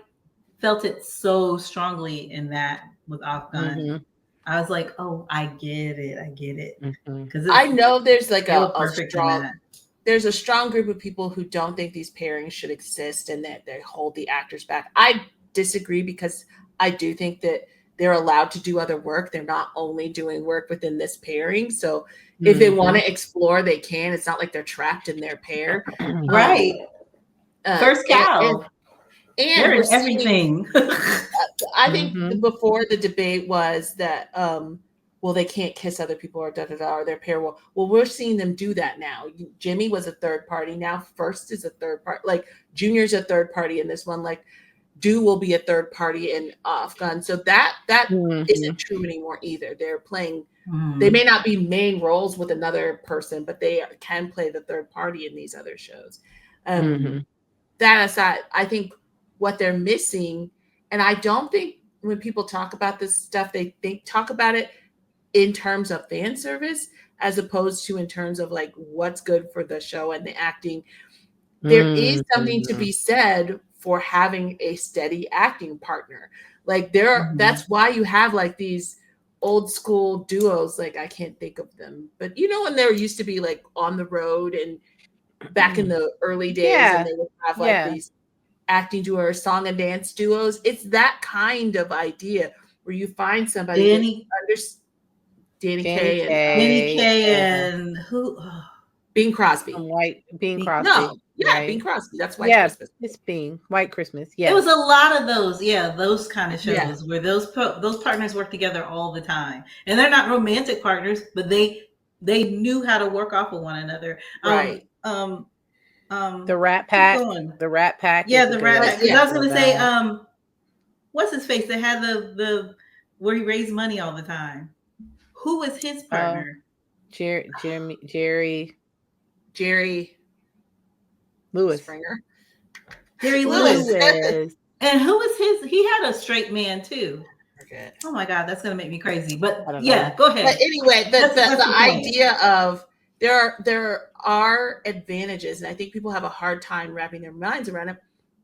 felt it so strongly in that with Off Gun. I was like, oh, I get it. Because I know there's like there's a strong group of people who don't think these pairings should exist and that they hold the actors back. I disagree, because I do think that they're allowed to do other work. They're not only doing work within this pairing. So if they want to explore, they can. It's not like they're trapped in their pair. Right. First cow. And we're everything. I think before the debate was that, well, they can't kiss other people or or their pair will. Well, we're seeing them do that now. Jimmy was a third party. Now First is a third party. Like Junior's a third party in this one. Like Do will be a third party in Off Gun. So that isn't true anymore either. They're playing. They may not be main roles with another person, but they can play the third party in these other shows. That aside, I think what they're missing, and I don't think when people talk about this stuff, they talk about it in terms of fan service as opposed to in terms of like what's good for the show and the acting. There is something to be said for having a steady acting partner. Like that's why you have like these old school duos. Like I can't think of them, but when there used to be like On the Road and back in the early days, and they would have like these acting duo or song and dance duos. It's that kind of idea where you find somebody Danny Kaye and who? Bing Crosby. Bing Crosby. No, Bing Crosby. That's White Christmas. It's Bing. White Christmas. Yeah. It was a lot of those. Yeah, those kind of shows where those partners work together all the time, and they're not romantic partners, but they knew how to work off of one another. Right. The Rat Pack. The Rat Pack. Yeah, the Rat Pack. I was going to say, what's his face? They had the where he raised money all the time. Who was his partner? Jerry Lewis. Springer. Jerry Lewis. And who was his? He had a straight man too. Okay. Oh my God, that's gonna make me crazy. But yeah, go ahead. But anyway, the idea of there are advantages, and I think people have a hard time wrapping their minds around it,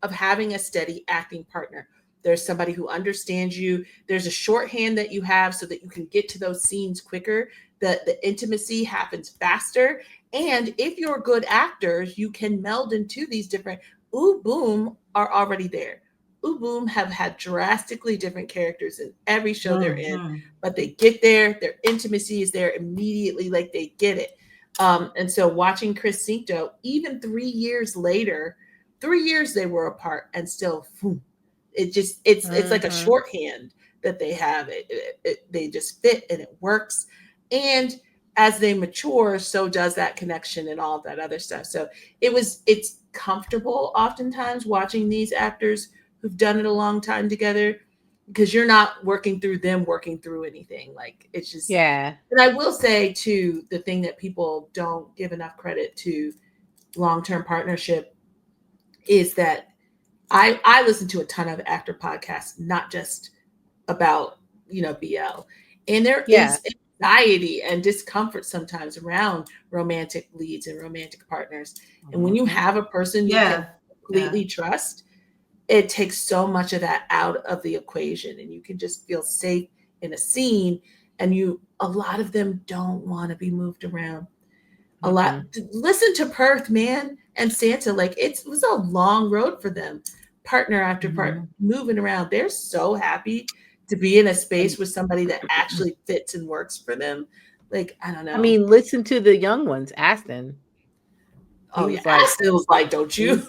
of having a steady acting partner. There's somebody who understands you. There's a shorthand that you have so that you can get to those scenes quicker. The intimacy happens faster. And if you're good actors, you can meld into these different Ooh Boom are already there. Ooh Boom have had drastically different characters in every show they're in, but they get there, their intimacy is there immediately, like they get it. And so watching Kristsingto, even 3 years later, 3 years they were apart and still, it's like a shorthand that they have. They just fit and it works. And as they mature, so does that connection and all that other stuff. So it's comfortable oftentimes watching these actors who've done it a long time together, because you're not working through them working through anything. Like it's just, yeah. And I will say too, the thing that people don't give enough credit to long-term partnership is that I listen to a ton of actor podcasts, not just about, BL. And there is anxiety and discomfort sometimes around romantic leads and romantic partners. And when you have a person you can completely trust, it takes so much of that out of the equation, and you can just feel safe in a scene. And a lot of them don't want to be moved around. A lot. Listen to Perth, man, and Santa. Like it was a long road for them, partner after partner, moving around. They're so happy to be in a space with somebody that actually fits and works for them. Like, I don't know. I mean, listen to the young ones, Aston. Oh yeah, Aston was like, "Don't you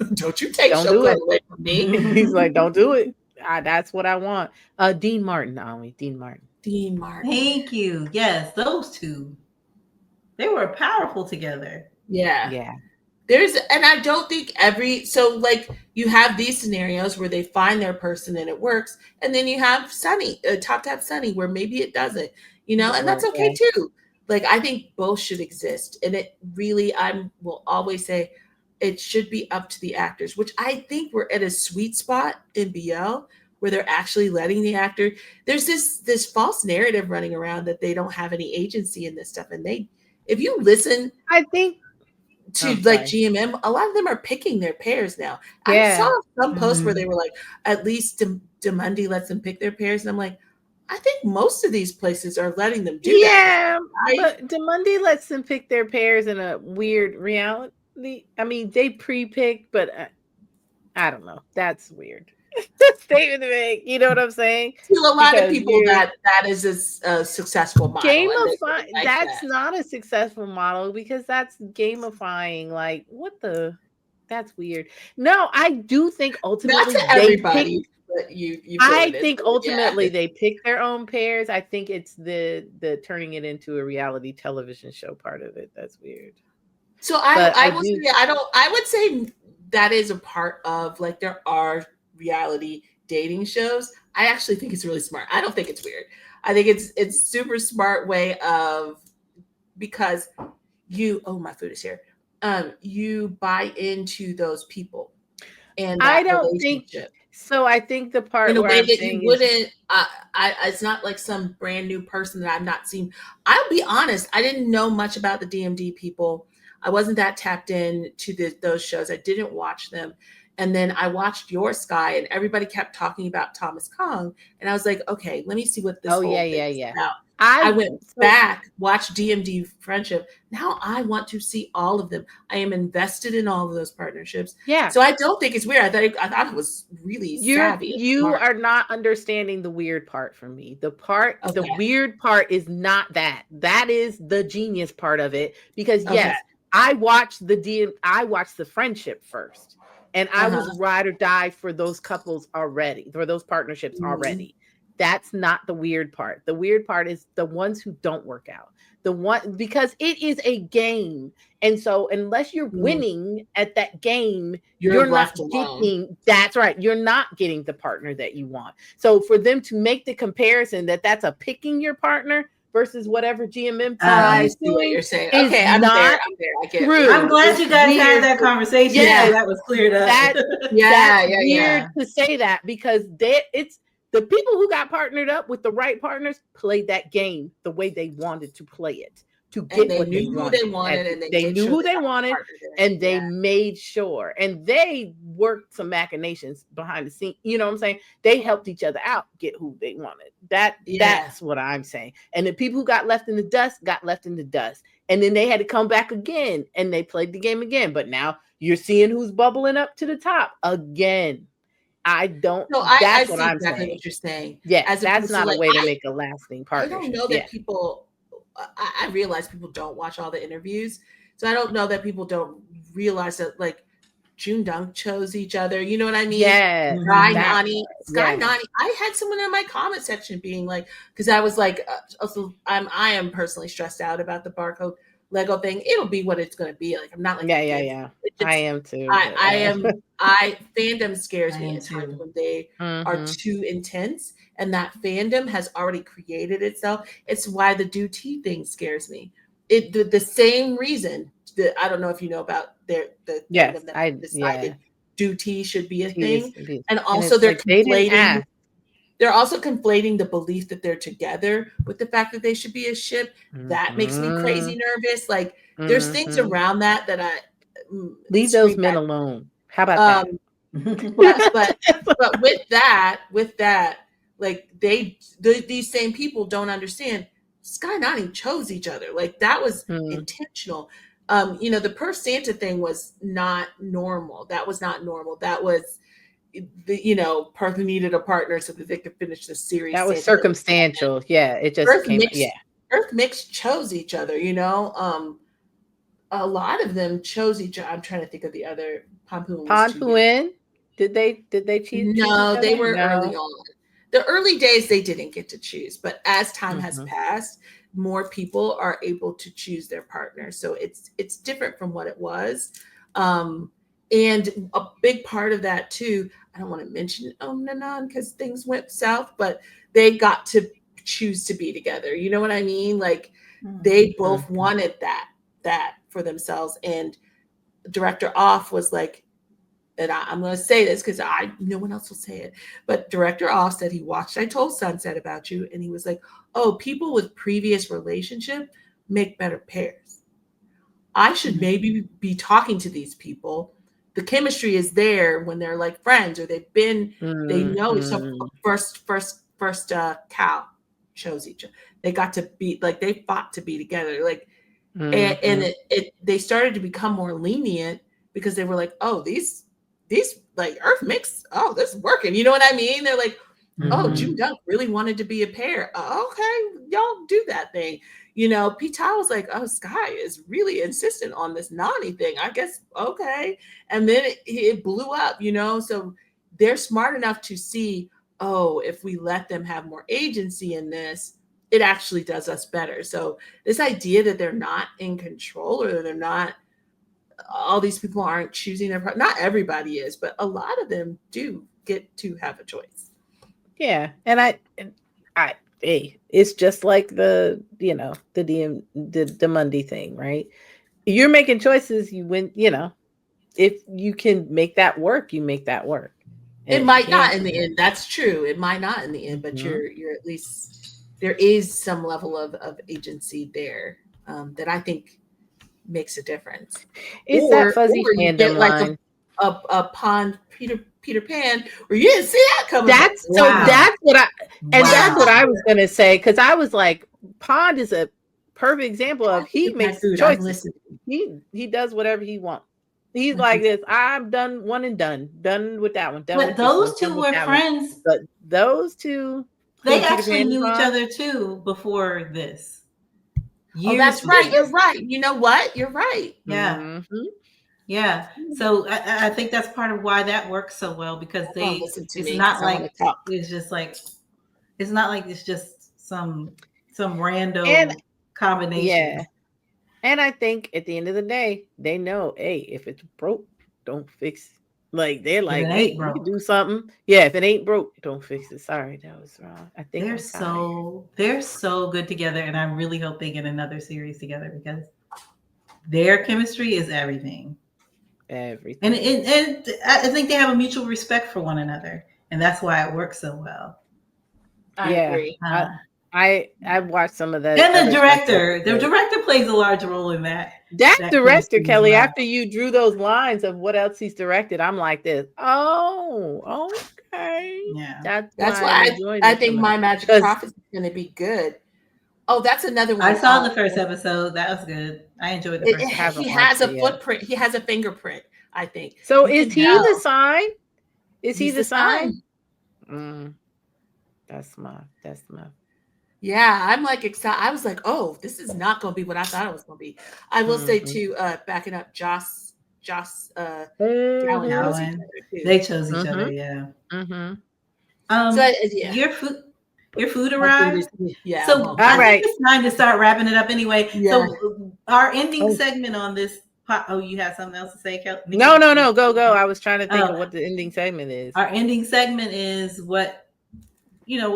take Shogun away from me." He's like, "Don't do it. That's what I want." Dean Martin. Dean Martin. Thank you. Yes, those two. They were powerful together. Yeah. And I don't think like you have these scenarios where they find their person and it works, and then you have Sunny, Top Sunny, where maybe it doesn't, and that's okay too. Like I think both should exist, and it really, I will always say, it should be up to the actors, which I think we're at a sweet spot in BL where they're actually letting the actor. There's this false narrative running around that they don't have any agency in this stuff, and if you listen, I think to like GMM, a lot of them are picking their pairs now. I saw some posts where they were like, at least Demundi lets them pick their pairs, and I'm like, I think most of these places are letting them do that. Yeah, but Demundi lets them pick their pairs in a weird reality. I mean, they pre-pick, but I don't know. That's weird. Statement to make. You know what I'm saying? To a lot of people, that is a successful model. That's not a successful model, because that's gamifying. Like, that's weird. No, I do think ultimately not to everybody. I think ultimately they pick their own pairs. I think it's the turning it into a reality television show part of it that's weird. So I would say that is a part of, like, there are reality dating shows. I actually think it's really smart. I don't think it's weird. I think it's super smart way of, because my food is here. You buy into those people, and I don't think so. I think the part in a way that you wouldn't. It's not like some brand new person that I've not seen. I'll be honest. I didn't know much about the DMD people. I wasn't that tapped in to those shows. I didn't watch them. And then I watched Your Sky, and everybody kept talking about Thomas Kong. And I was like, okay, let me see what this whole thing is about. I went back, watched DMD Friendship. Now I want to see all of them. I am invested in all of those partnerships. Yeah. So I don't think it's weird. I thought it was really savvy. You are not understanding the weird part for me. The weird part is not that. That is the genius part of it. Because yes, I watched the Friendship first. And I was ride or die for those couples already, for those partnerships already. That's not the weird part. The weird part is the ones who don't work out. Because it is a game. And so unless you're winning at that game, you're not getting, that's right. You're not getting the partner that you want. So for them to make the comparison that's a picking your partner versus whatever GMM I see what you're saying. Okay, I'm there. I get it. I'm glad you guys had that conversation. Yeah, that was cleared up. That's weird to say that, because it's the people who got partnered up with the right partners played that game the way they wanted to play it, to get they what knew who they wanted, and they knew who they wanted, and they yeah. made sure, and they worked some machinations behind the scene. You know what I'm saying? They helped each other out get who they wanted. That's what I'm saying. And the people who got left in the dust got left in the dust, and then they had to come back again, and they played the game again. But now you're seeing who's bubbling up to the top again. I don't. No, That's I what see I'm exactly saying. what you're saying. Yeah, As that's opposed to not a like way to make a lasting I don't partnership. know that Yeah. people. I realize people don't watch all the interviews, so I don't know that people don't realize that like joongdunk chose each other. You know what I mean? Yeah. Sky that Nani, part, Sky yeah. Nani. I had someone in my comment section being like, because I was like, also I am personally stressed out about the barcode Lego thing. It'll be what it's going to be. Like I'm not like Yeah. I am too. Fandom scares I me am at times too. when they are too intense, and that fandom has already created itself. It's why the do tea thing scares me. The same reason that I don't know if you know about the Yes, fandom that decided do tea should be a tea thing, is, and and also it's like they didn't ask. they're also conflating the belief that they're together with the fact that they should be a ship. That makes me crazy nervous. Like there's things around that I leave those men alone. How about that? But with that, like these same people don't understand. Sky Nani chose each other. Like that was intentional. The per Santa thing was not normal. That was not normal. That was Perth needed a partner so that they could finish the series. That was circumstantial. Yeah, it just came. Earth Mix chose each other. A lot of them chose each other. I'm trying to think of the other. Ponpuin. Did they choose? No, they were early on. The early days they didn't get to choose, but as time has passed, more people are able to choose their partner. So it's different from what it was. And a big part of that too, I don't want to mention Nanan because things went south, but they got to choose to be together. You know what I mean? Like they both wanted that for themselves. And director Off was like, and I'm going to say this because no one else will say it, but director Off said he watched I Told Sunset About You, and he was like, oh, people with previous relationship make better pairs. I should maybe be talking to these people. The chemistry is there when they're like friends or they've been, they know. So first cow chose each other. They got to be like, they fought to be together. Like, and they started to become more lenient because they were like, oh, these like Earth Mix, oh, this is working. You know what I mean? They're like, oh, joongdunk really wanted to be a pair. Okay, y'all do that thing. Pita was like, oh, Sky is really insistent on this Nani thing. I guess, okay. And then it blew up, so they're smart enough to see, oh, if we let them have more agency in this, it actually does us better. So this idea that they're not in control or they're not, all these people aren't choosing their partner. Not everybody is, but a lot of them do get to have a choice. Yeah, and it's just like the the Monday thing, right? You're making choices. You win. If you can make that work, you make that work. And it might not in the end. That's true. It might not in the end, but you're at least there is some level of agency there that I think makes a difference. It's that fuzzy fandom line. Like a pond Peter Pan where you didn't see that coming. That's what I was gonna say, because I was like, Pond is a perfect example of he makes choices. He does whatever he wants. He's like this. I'm done, one and done with that one. But those two were friends. But those two, they actually knew each other too before this. Oh, that's right. You're right. You know what? You're right. Yeah. Yeah. So I think that's part of why that works so well, because it's not like it's just some random combination. Yeah. And I think at the end of the day, they know, hey, if it's broke, don't fix it. Like they're like, hey, you can do something. Yeah, if it ain't broke, don't fix it. Sorry, that was wrong. I think they're so good together, and I really hope they get another series together because their chemistry is everything. Everything. And I think they have a mutual respect for one another, and that's why it works so well. I agree. I've watched some of that. And the director plays a large role in that. That director, chemistry as Kelly, well. after you drew those lines of what else he's directed, I'm like this. Oh, okay. Yeah. That's why why I'm enjoying I this think so much. My Magic 'Cause- Prophecy is going to be good. Oh, that's another one. I saw the first episode. That was good. I enjoyed the first episode. He has a footprint. He has a fingerprint, I think. So You is can he tell. the sign? Is he He's the sign? sign. That's my. Yeah, I'm like excited. I was like, oh, this is not going to be what I thought it was going to be. I will say too, backing up Joss, Gowan. They chose each other. Yeah. So yeah. Your food arrived. Yeah. So I think it's time to start wrapping it up anyway. Yeah. So our ending segment on this. Oh, you have something else to say, Kel? No. Go. I was trying to think of what the ending segment is. Our ending segment is what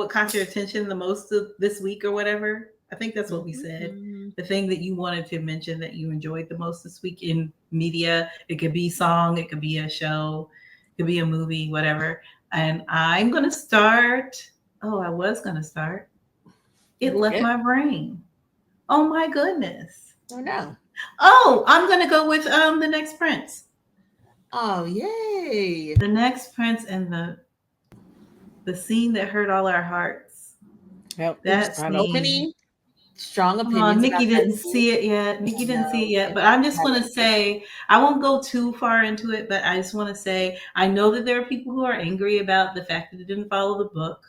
caught your attention the most of this week or whatever. I think that's what we said. The thing that you wanted to mention that you enjoyed the most this week in media. It could be song, it could be a show, it could be a movie, whatever. And I'm going to start. Oh, I was going to start. It left my brain. Oh my goodness. Oh no. Oh, I'm going to go with The Next Prince. Oh, yay. The Next Prince and the scene that hurt all our hearts. Yep. That's strong opinions. Nikki didn't see it yet. But I'm just going to say, I won't go too far into it, but I just want to say, I know that there are people who are angry about the fact that it didn't follow the book.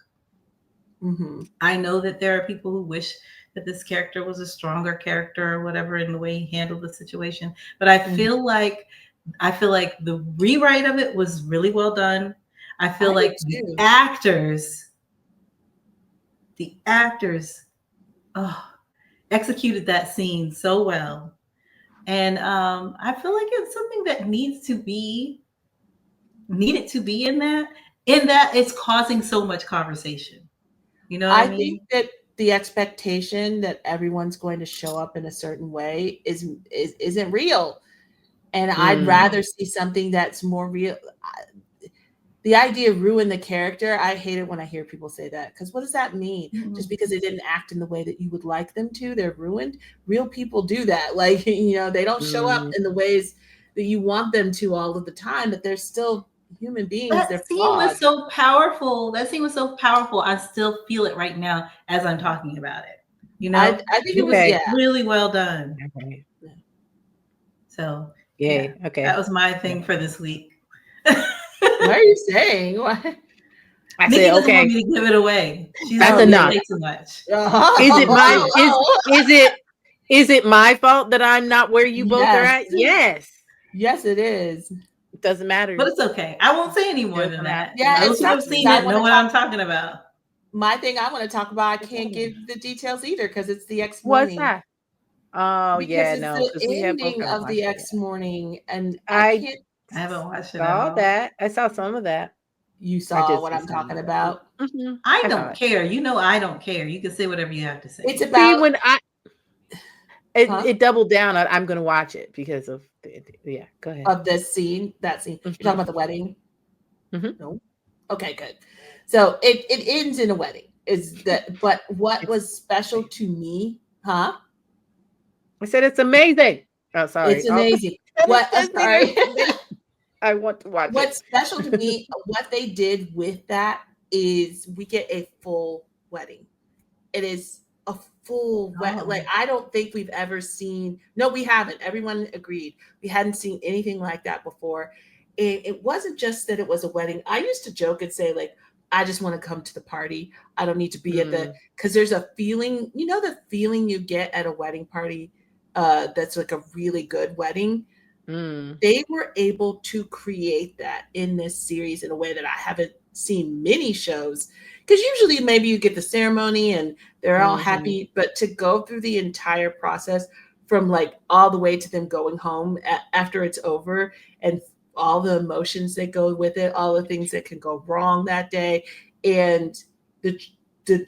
Mm-hmm. I know that there are people who wish that this character was a stronger character or whatever in the way he handled the situation. But I feel like the rewrite of it was really well done. I feel like the actors executed that scene so well. And I feel like it's something that needed to be in that it's causing so much conversation. You know what I mean? think that the expectation that everyone's going to show up in a certain way isn't real. And I'd rather see something that's more real. The idea of ruin the character, I hate it when I hear people say that, because what does that mean? Mm-hmm. Just because they didn't act in the way that you would like them to, they're ruined? Real people do that. Like, they don't show up in the ways that you want them to all of the time, but they're still human beings. That scene was so powerful. I still feel it right now as I'm talking about it. I think it was really well done. Okay. So okay. That was my thing for this week. What are you saying? What? I said, okay. Want me to give it away. That's enough. Way too much. Is it my fault that I'm not where you both are at? Yes. Yes, it is. It doesn't matter. But it's okay. I won't say any more than that. Yeah, those who have seen it know what I'm talking about. My thing I want to talk about, I can't give the details either because it's the X morning. What's that? Oh, because it's the ending of the X morning, and I haven't watched it. I saw some of that. You saw what I'm talking about. Mm-hmm. I don't care. I don't care. You can say whatever you have to say. It's about when it doubled down. I'm going to watch it because of go ahead. Of this scene, that scene. You're talking about the wedding. Mm-hmm. No. Okay, good. So it ends in a wedding. But what was special to me, huh? I said it's amazing. Oh, sorry. It's amazing. I'm sorry. I want to watch What's special to me, what they did with that is we get a full wedding. It is a full wedding. Like, I don't think we've ever seen. No, we haven't. Everyone agreed. We hadn't seen anything like that before. And it wasn't just that it was a wedding. I used to joke and say, like, I just want to come to the party. I don't need to be at because there's a feeling, the feeling you get at a wedding party that's like a really good wedding. They were able to create that in this series in a way that I haven't seen many shows, because usually maybe you get the ceremony and they're all happy, but to go through the entire process from like all the way to them going home after it's over and all the emotions that go with it, all the things that can go wrong that day, and the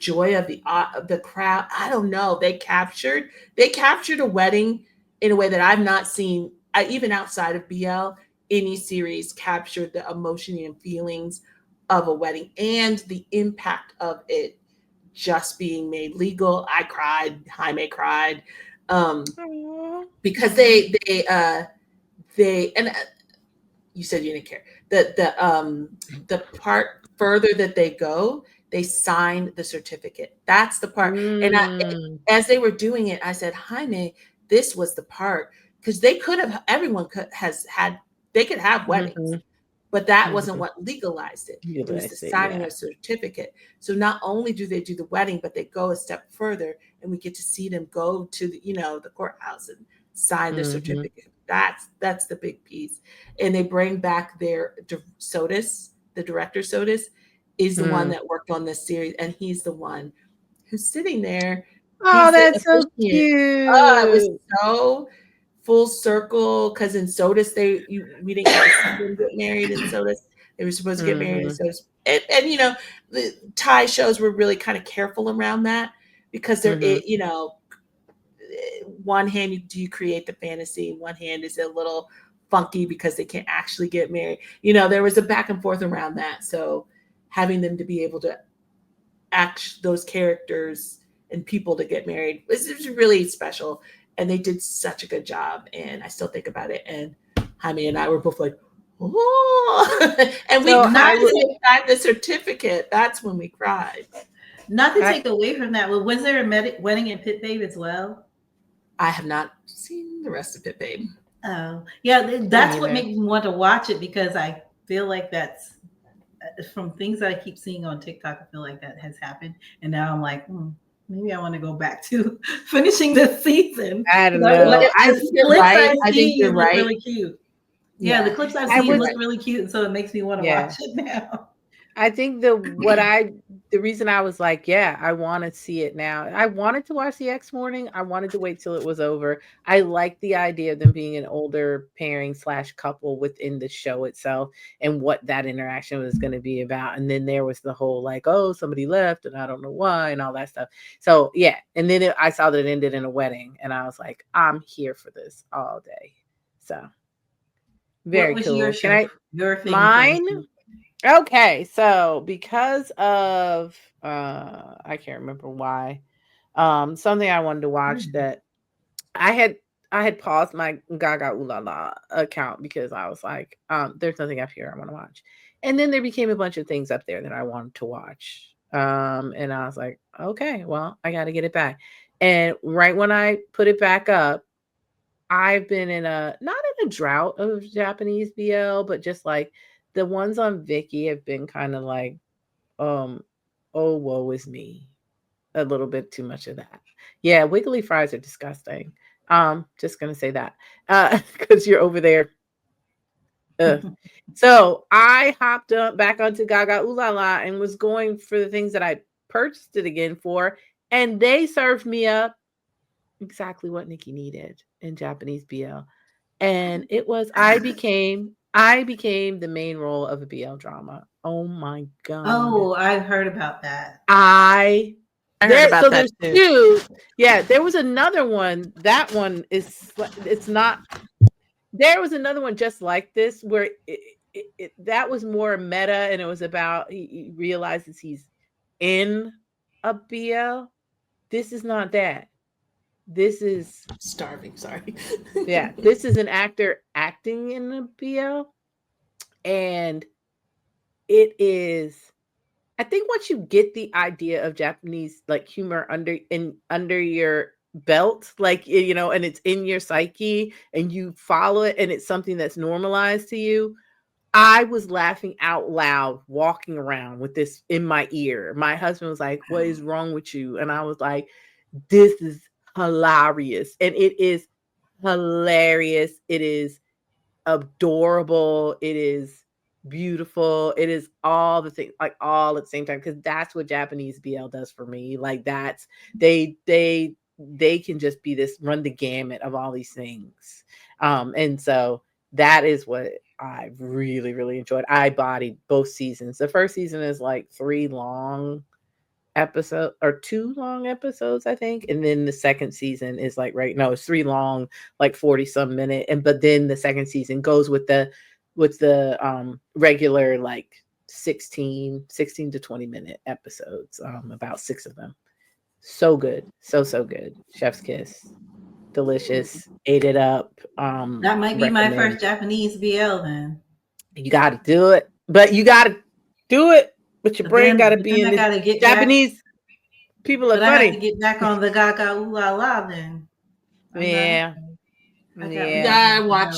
joy of the crowd. I don't know. They captured a wedding in a way that I've not seen. Even outside of BL, any series captured the emotion and feelings of a wedding and the impact of it just being made legal. I cried. Jaime cried, because they and you said you didn't care. The part further that they go, they sign the certificate. That's the part. And as they were doing it, I said, Jaime, this was the part, because they could have. Everyone they could have weddings. But that wasn't what legalized it. It was the signing of a certificate. So not only do they do the wedding, but they go a step further, and we get to see them go to the courthouse and sign the certificate. That's the big piece. And they bring back their Sotis, the director Sotis, is the one that worked on this series, and he's the one who's sitting there. Oh, that's so cute. Oh, it was so full circle, because in Sotis we didn't get to see them get married in Sotis. They were supposed to get married in Sotis, and the Thai shows were really kind of careful around that, because they're one hand do you create the fantasy, one hand is a little funky because they can't actually get married. There was a back and forth around that. So having them to be able to act those characters and people to get married was really special. And they did such a good job. And I still think about it. And Jaime and I were both like, oh, and we cried the certificate. That's when we cried. Not to take away from that, but was there a wedding in Pit Babe as well? I have not seen the rest of Pit Babe. Oh, yeah. That's what makes me want to watch it, because I feel like that's from things that I keep seeing on TikTok. I feel like that has happened. And now I'm like, maybe I want to go back to finishing this season. I don't know. I think you're right. Really cute. Yeah, the clips I've seen look really cute, and so it makes me want to watch it now. I think the reason I was like, I want to see it now. I wanted to watch the X Morning. I wanted to wait till it was over. I like the idea of them being an older pairing / couple within the show itself, and what that interaction was going to be about. And then there was the whole like, oh, somebody left and I don't know why, and all that stuff. So yeah. And then I saw that it ended in a wedding, and I was like, I'm here for this all day. So very cool. Your show? Your thing? Mine? Okay, so because of I can't remember why, something I wanted to watch that I had paused my Gaga Ooh La La account, because I was like, there's nothing up here I want to watch, and then there became a bunch of things up there that I wanted to watch, and I was like, okay, well, I got to get it back, and right when I put it back up, I've been not in a drought of Japanese BL, but just like the ones on Viki have been kind of like, oh, woe is me. A little bit too much of that. Yeah, wiggly fries are disgusting. Just going to say that. Because you're over there. So I hopped up back onto Gaga Ooh La La and was going for the things that I purchased it again for. And they served me up exactly what Nikki needed in Japanese BL. And it was, I became the main role of a BL drama. Oh my God. Oh, I've heard about that. I heard about that too. Two. Yeah, there was another one. That one it's not. There was another one just like this where that was more meta, and it was about he realizes he's in a BL. This is not that. This is starving. Sorry. Yeah, this is an actor acting in a BL, and it is. I think once you get the idea of Japanese like humor under your belt, like and it's in your psyche, and you follow it, and it's something that's normalized to you. I was laughing out loud walking around with this in my ear. My husband was like, "What is wrong with you?" And I was like, "This is hilarious." And it is hilarious. It is adorable. It is beautiful. It is all the things, like all at the same time, because that's what Japanese BL does for me. Like that's they can just be this, run the gamut of all these things. And so that is what I really, really enjoyed. I bodied both seasons. The first season is like 3 long episode or 2 long episodes, I think, and then the second season is like it's 3 long, like 40 some minute, but then the second season goes with the regular like 16 to 20 minute episodes, about 6 of them. So good. So good. Chef's kiss. Delicious. Ate it up. That might be my first Japanese BL then. You got to do it. But you got to do it. But your brain got to be in the Japanese. People are funny. I have to get back on the gaga ooh la la then. Yeah. You gotta watch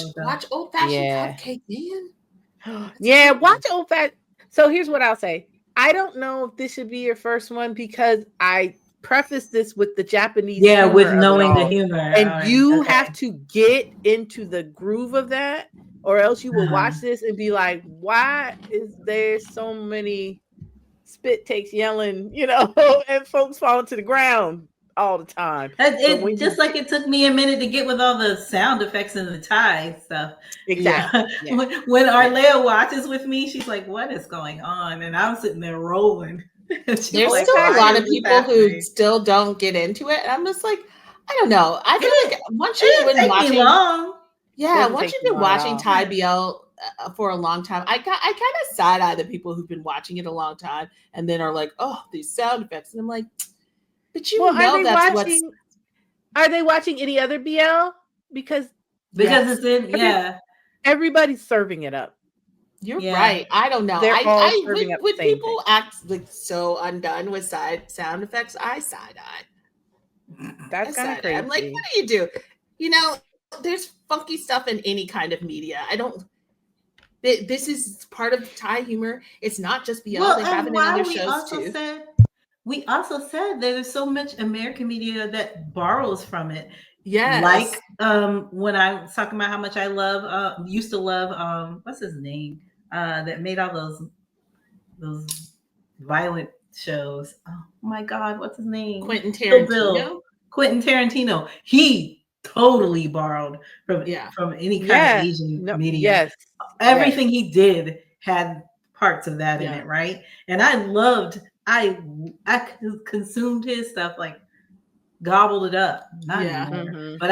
Old Fashioned Cupcake, man. Yeah, watch Old Fashioned. So here's what I'll say. I don't know if this should be your first one because I preface this with the Japanese humor with knowing the humor. And you have to get into the groove of that, or else you will watch this and be like, why is there so many spit takes yelling, and folks falling to the ground all the time? It just like it took me a minute to get with all the sound effects and the Thai stuff. Exactly. Yeah. When Arlea watches with me, she's like, what is going on? And I'm sitting there rolling. There's still a lot of people who still don't get into it. And I'm just like, I don't know. I feel like once you've been watching once you've been watching Thai BL for a long time, I kind of side eye the people who've been watching it a long time and then are like, oh, these sound effects. And I'm like, but are they watching any other BL? Because it's in everybody's serving it up. You're right. I don't know. When people act like so undone with sound effects, I side eye. That's kind of crazy. I'm like, what do you do? There's funky stuff in any kind of media. This is part of Thai humor. It's not just BL. They have it in other shows too. We also said there's so much American media that borrows from it. Yeah. Like when I was talking about how much I used to love what's his name? That made all those violent shows. Oh my God, what's his name? Quentin Tarantino. Quentin Tarantino. He totally borrowed from any kind of Asian media. Yes. Everything he did had parts of that in it, right? And I consumed his stuff, like gobbled it up. Not anymore. Mm-hmm. But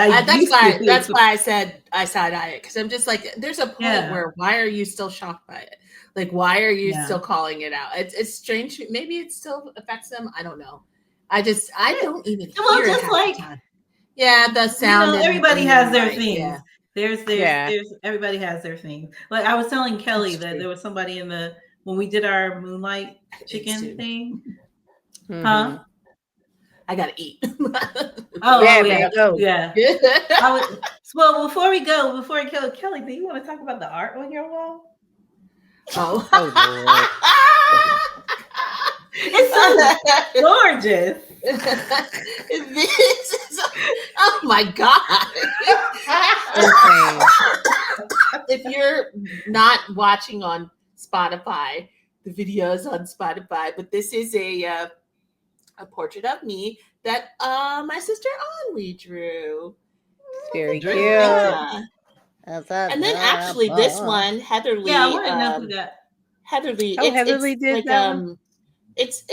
that's why I said I side eye it, because I'm just like, there's a point where why are you still shocked by it? Like, why are you still calling it out? It's strange. Maybe it still affects them. I don't know. I don't even hear it. Just like the sound. Everybody has their things. Yeah. There's everybody has their things. Like I was telling Kelly that there was somebody when we did our Moonlight Chicken thing. Mm-hmm. Huh? I gotta eat. Yeah. Well, before we go, Kelly, do you want to talk about the art on your wall? Oh, it's so gorgeous. Oh my God. If you're not watching on Spotify, the videos on Spotify, but this is a portrait of me that my sister Anwi drew. Very cute. And then actually this one, Heatherly. Yeah, I want to know who that. Heatherly. Heatherly did like, that one? It's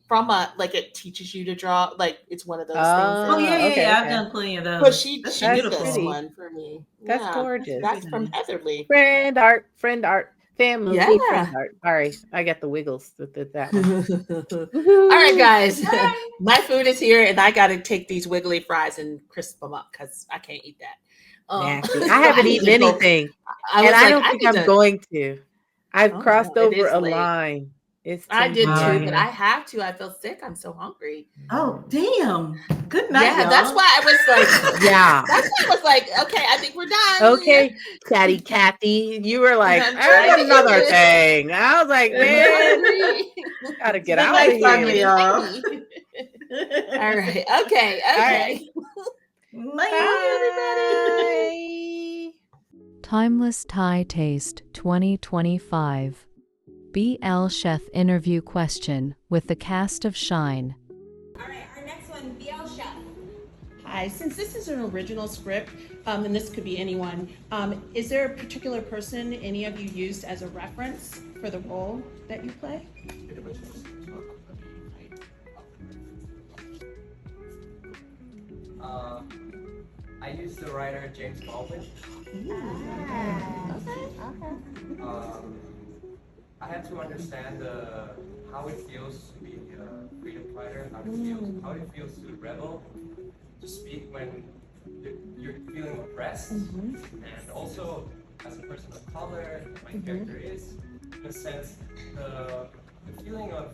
from it teaches you to draw. Like it's one of those things. I've done plenty of those. But she did this one for me. That's gorgeous. That's from Heatherly. Friend art, family, friend art. Sorry, I got the wiggles with that one. All right, guys. My food is here, and I got to take these wiggly fries and crisp them up because I can't eat that. I haven't eaten anything, and I don't think I'm going to. I've crossed over a line. I did too, but I have to. I feel sick. I'm so hungry. Oh, damn. Good night. Yeah, that's why I was like, That's why I was like, okay, I think we're done. Okay, Chatty Cathy. You were like, I have another thing. I was like, man, gotta get out of here. All right. Okay. All right. Bye, everybody. Timeless Thai Taste 2025. BL Chef interview question with the cast of Shine. All right, our next one, BL Chef. Hi, since this is an original script, and this could be anyone, is there a particular person any of you used as a reference for the role that you play? I used the writer James Baldwin. Okay. I had to understand how it feels to be a freedom fighter, how it feels to rebel, to speak when you're feeling oppressed, and also as a person of color, my character is, in a sense, the feeling of,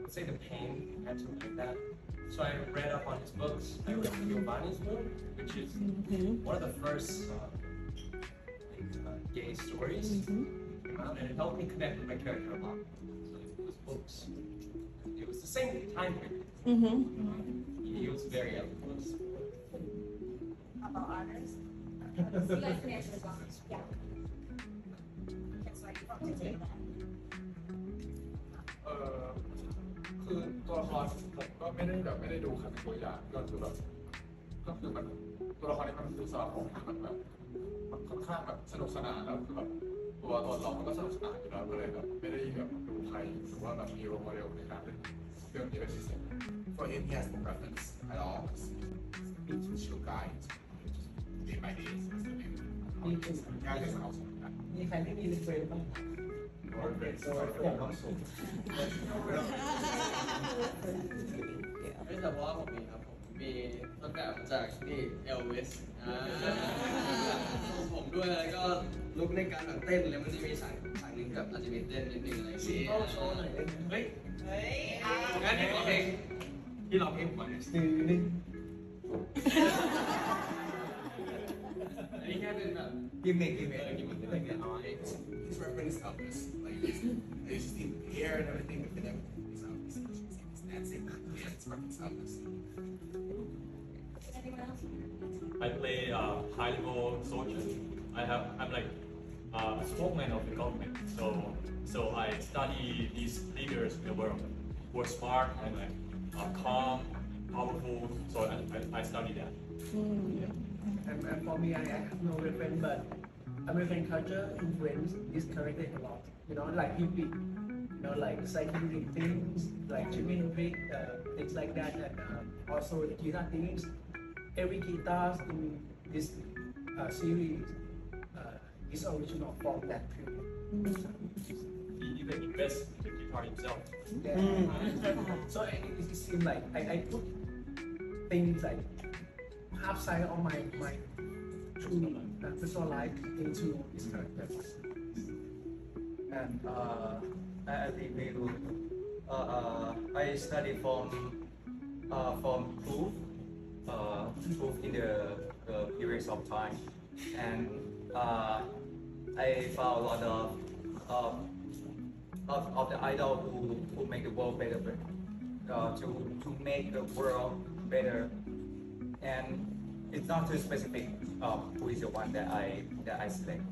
let's say, the pain. I had to learn that. So I read up on his books. I read Giovanni's book, which is one of the first gay stories came out, and it helped me connect with my character a lot. So those books, it was the same time period. He was very eloquent. How about honors? You guys can answer as well. Yeah. That's why you want to take that. คือตัวละครผมก็ไม่ได้ดูครับตัวอย่างก็คือมันตัวละครนี้มันคือสำหรับผมมันแบบมันค่อนข้างแบบสนุกสนานแล้วคือแบบตัวตนเรามันก็สนุกสนานอยู่แล้วก็เลยแบบไม่ได้แบบดูใครหรือว่าแบบมีโรโมเดลในการเล่นเรื่องนี้เป็นพิเศษ For him, he has no preference at all. He's a chill guy. Day by day, it's the name. Yeah, he's an awesome guy. มีใครไม่มีเฟรนบ้าง ไม่เฉพาะผมมีครับผมมีต้นแบบมาจากนี่เอลวิสผมด้วยแล้วก็ลุกในการแบบเต้นแล้วมันจะมีฉากหนึ่งแบบอาจจะมีเต้นนิดนึงอะไรอย่างเงี้ยโชว์หน่อยได้ไหมเฮ้ยงั้นที่ร้องเพลงผมก่อนนึงอันนี้แค่เป็นแบบกิมมิคอะไรเงี้ยอ๋อ His reference Elvis, like his hair and everything within him is Elvis. He's dancing, yeah, it's reference Elvis. Anyone else? I play high level soldier. I'm like a spokesman of the government. So I study these leaders in the world who are smart and like calm, powerful. So I study that. And for me, I have no reference, but American culture influenced this character a lot. You know, like hippie, you know, like psychedelic things, like Jimi Hendrix, things like that, and also the guitar things. Every guitar in this series is original from that period. He even invests in the guitar himself. Yeah. So it seems like I put things like half side of my true personal life into this character. And I think we will. I study from proof in the periods of time, and I found a lot of the idol who make the world better, to make the world better, and it's not too specific who is the one that I select.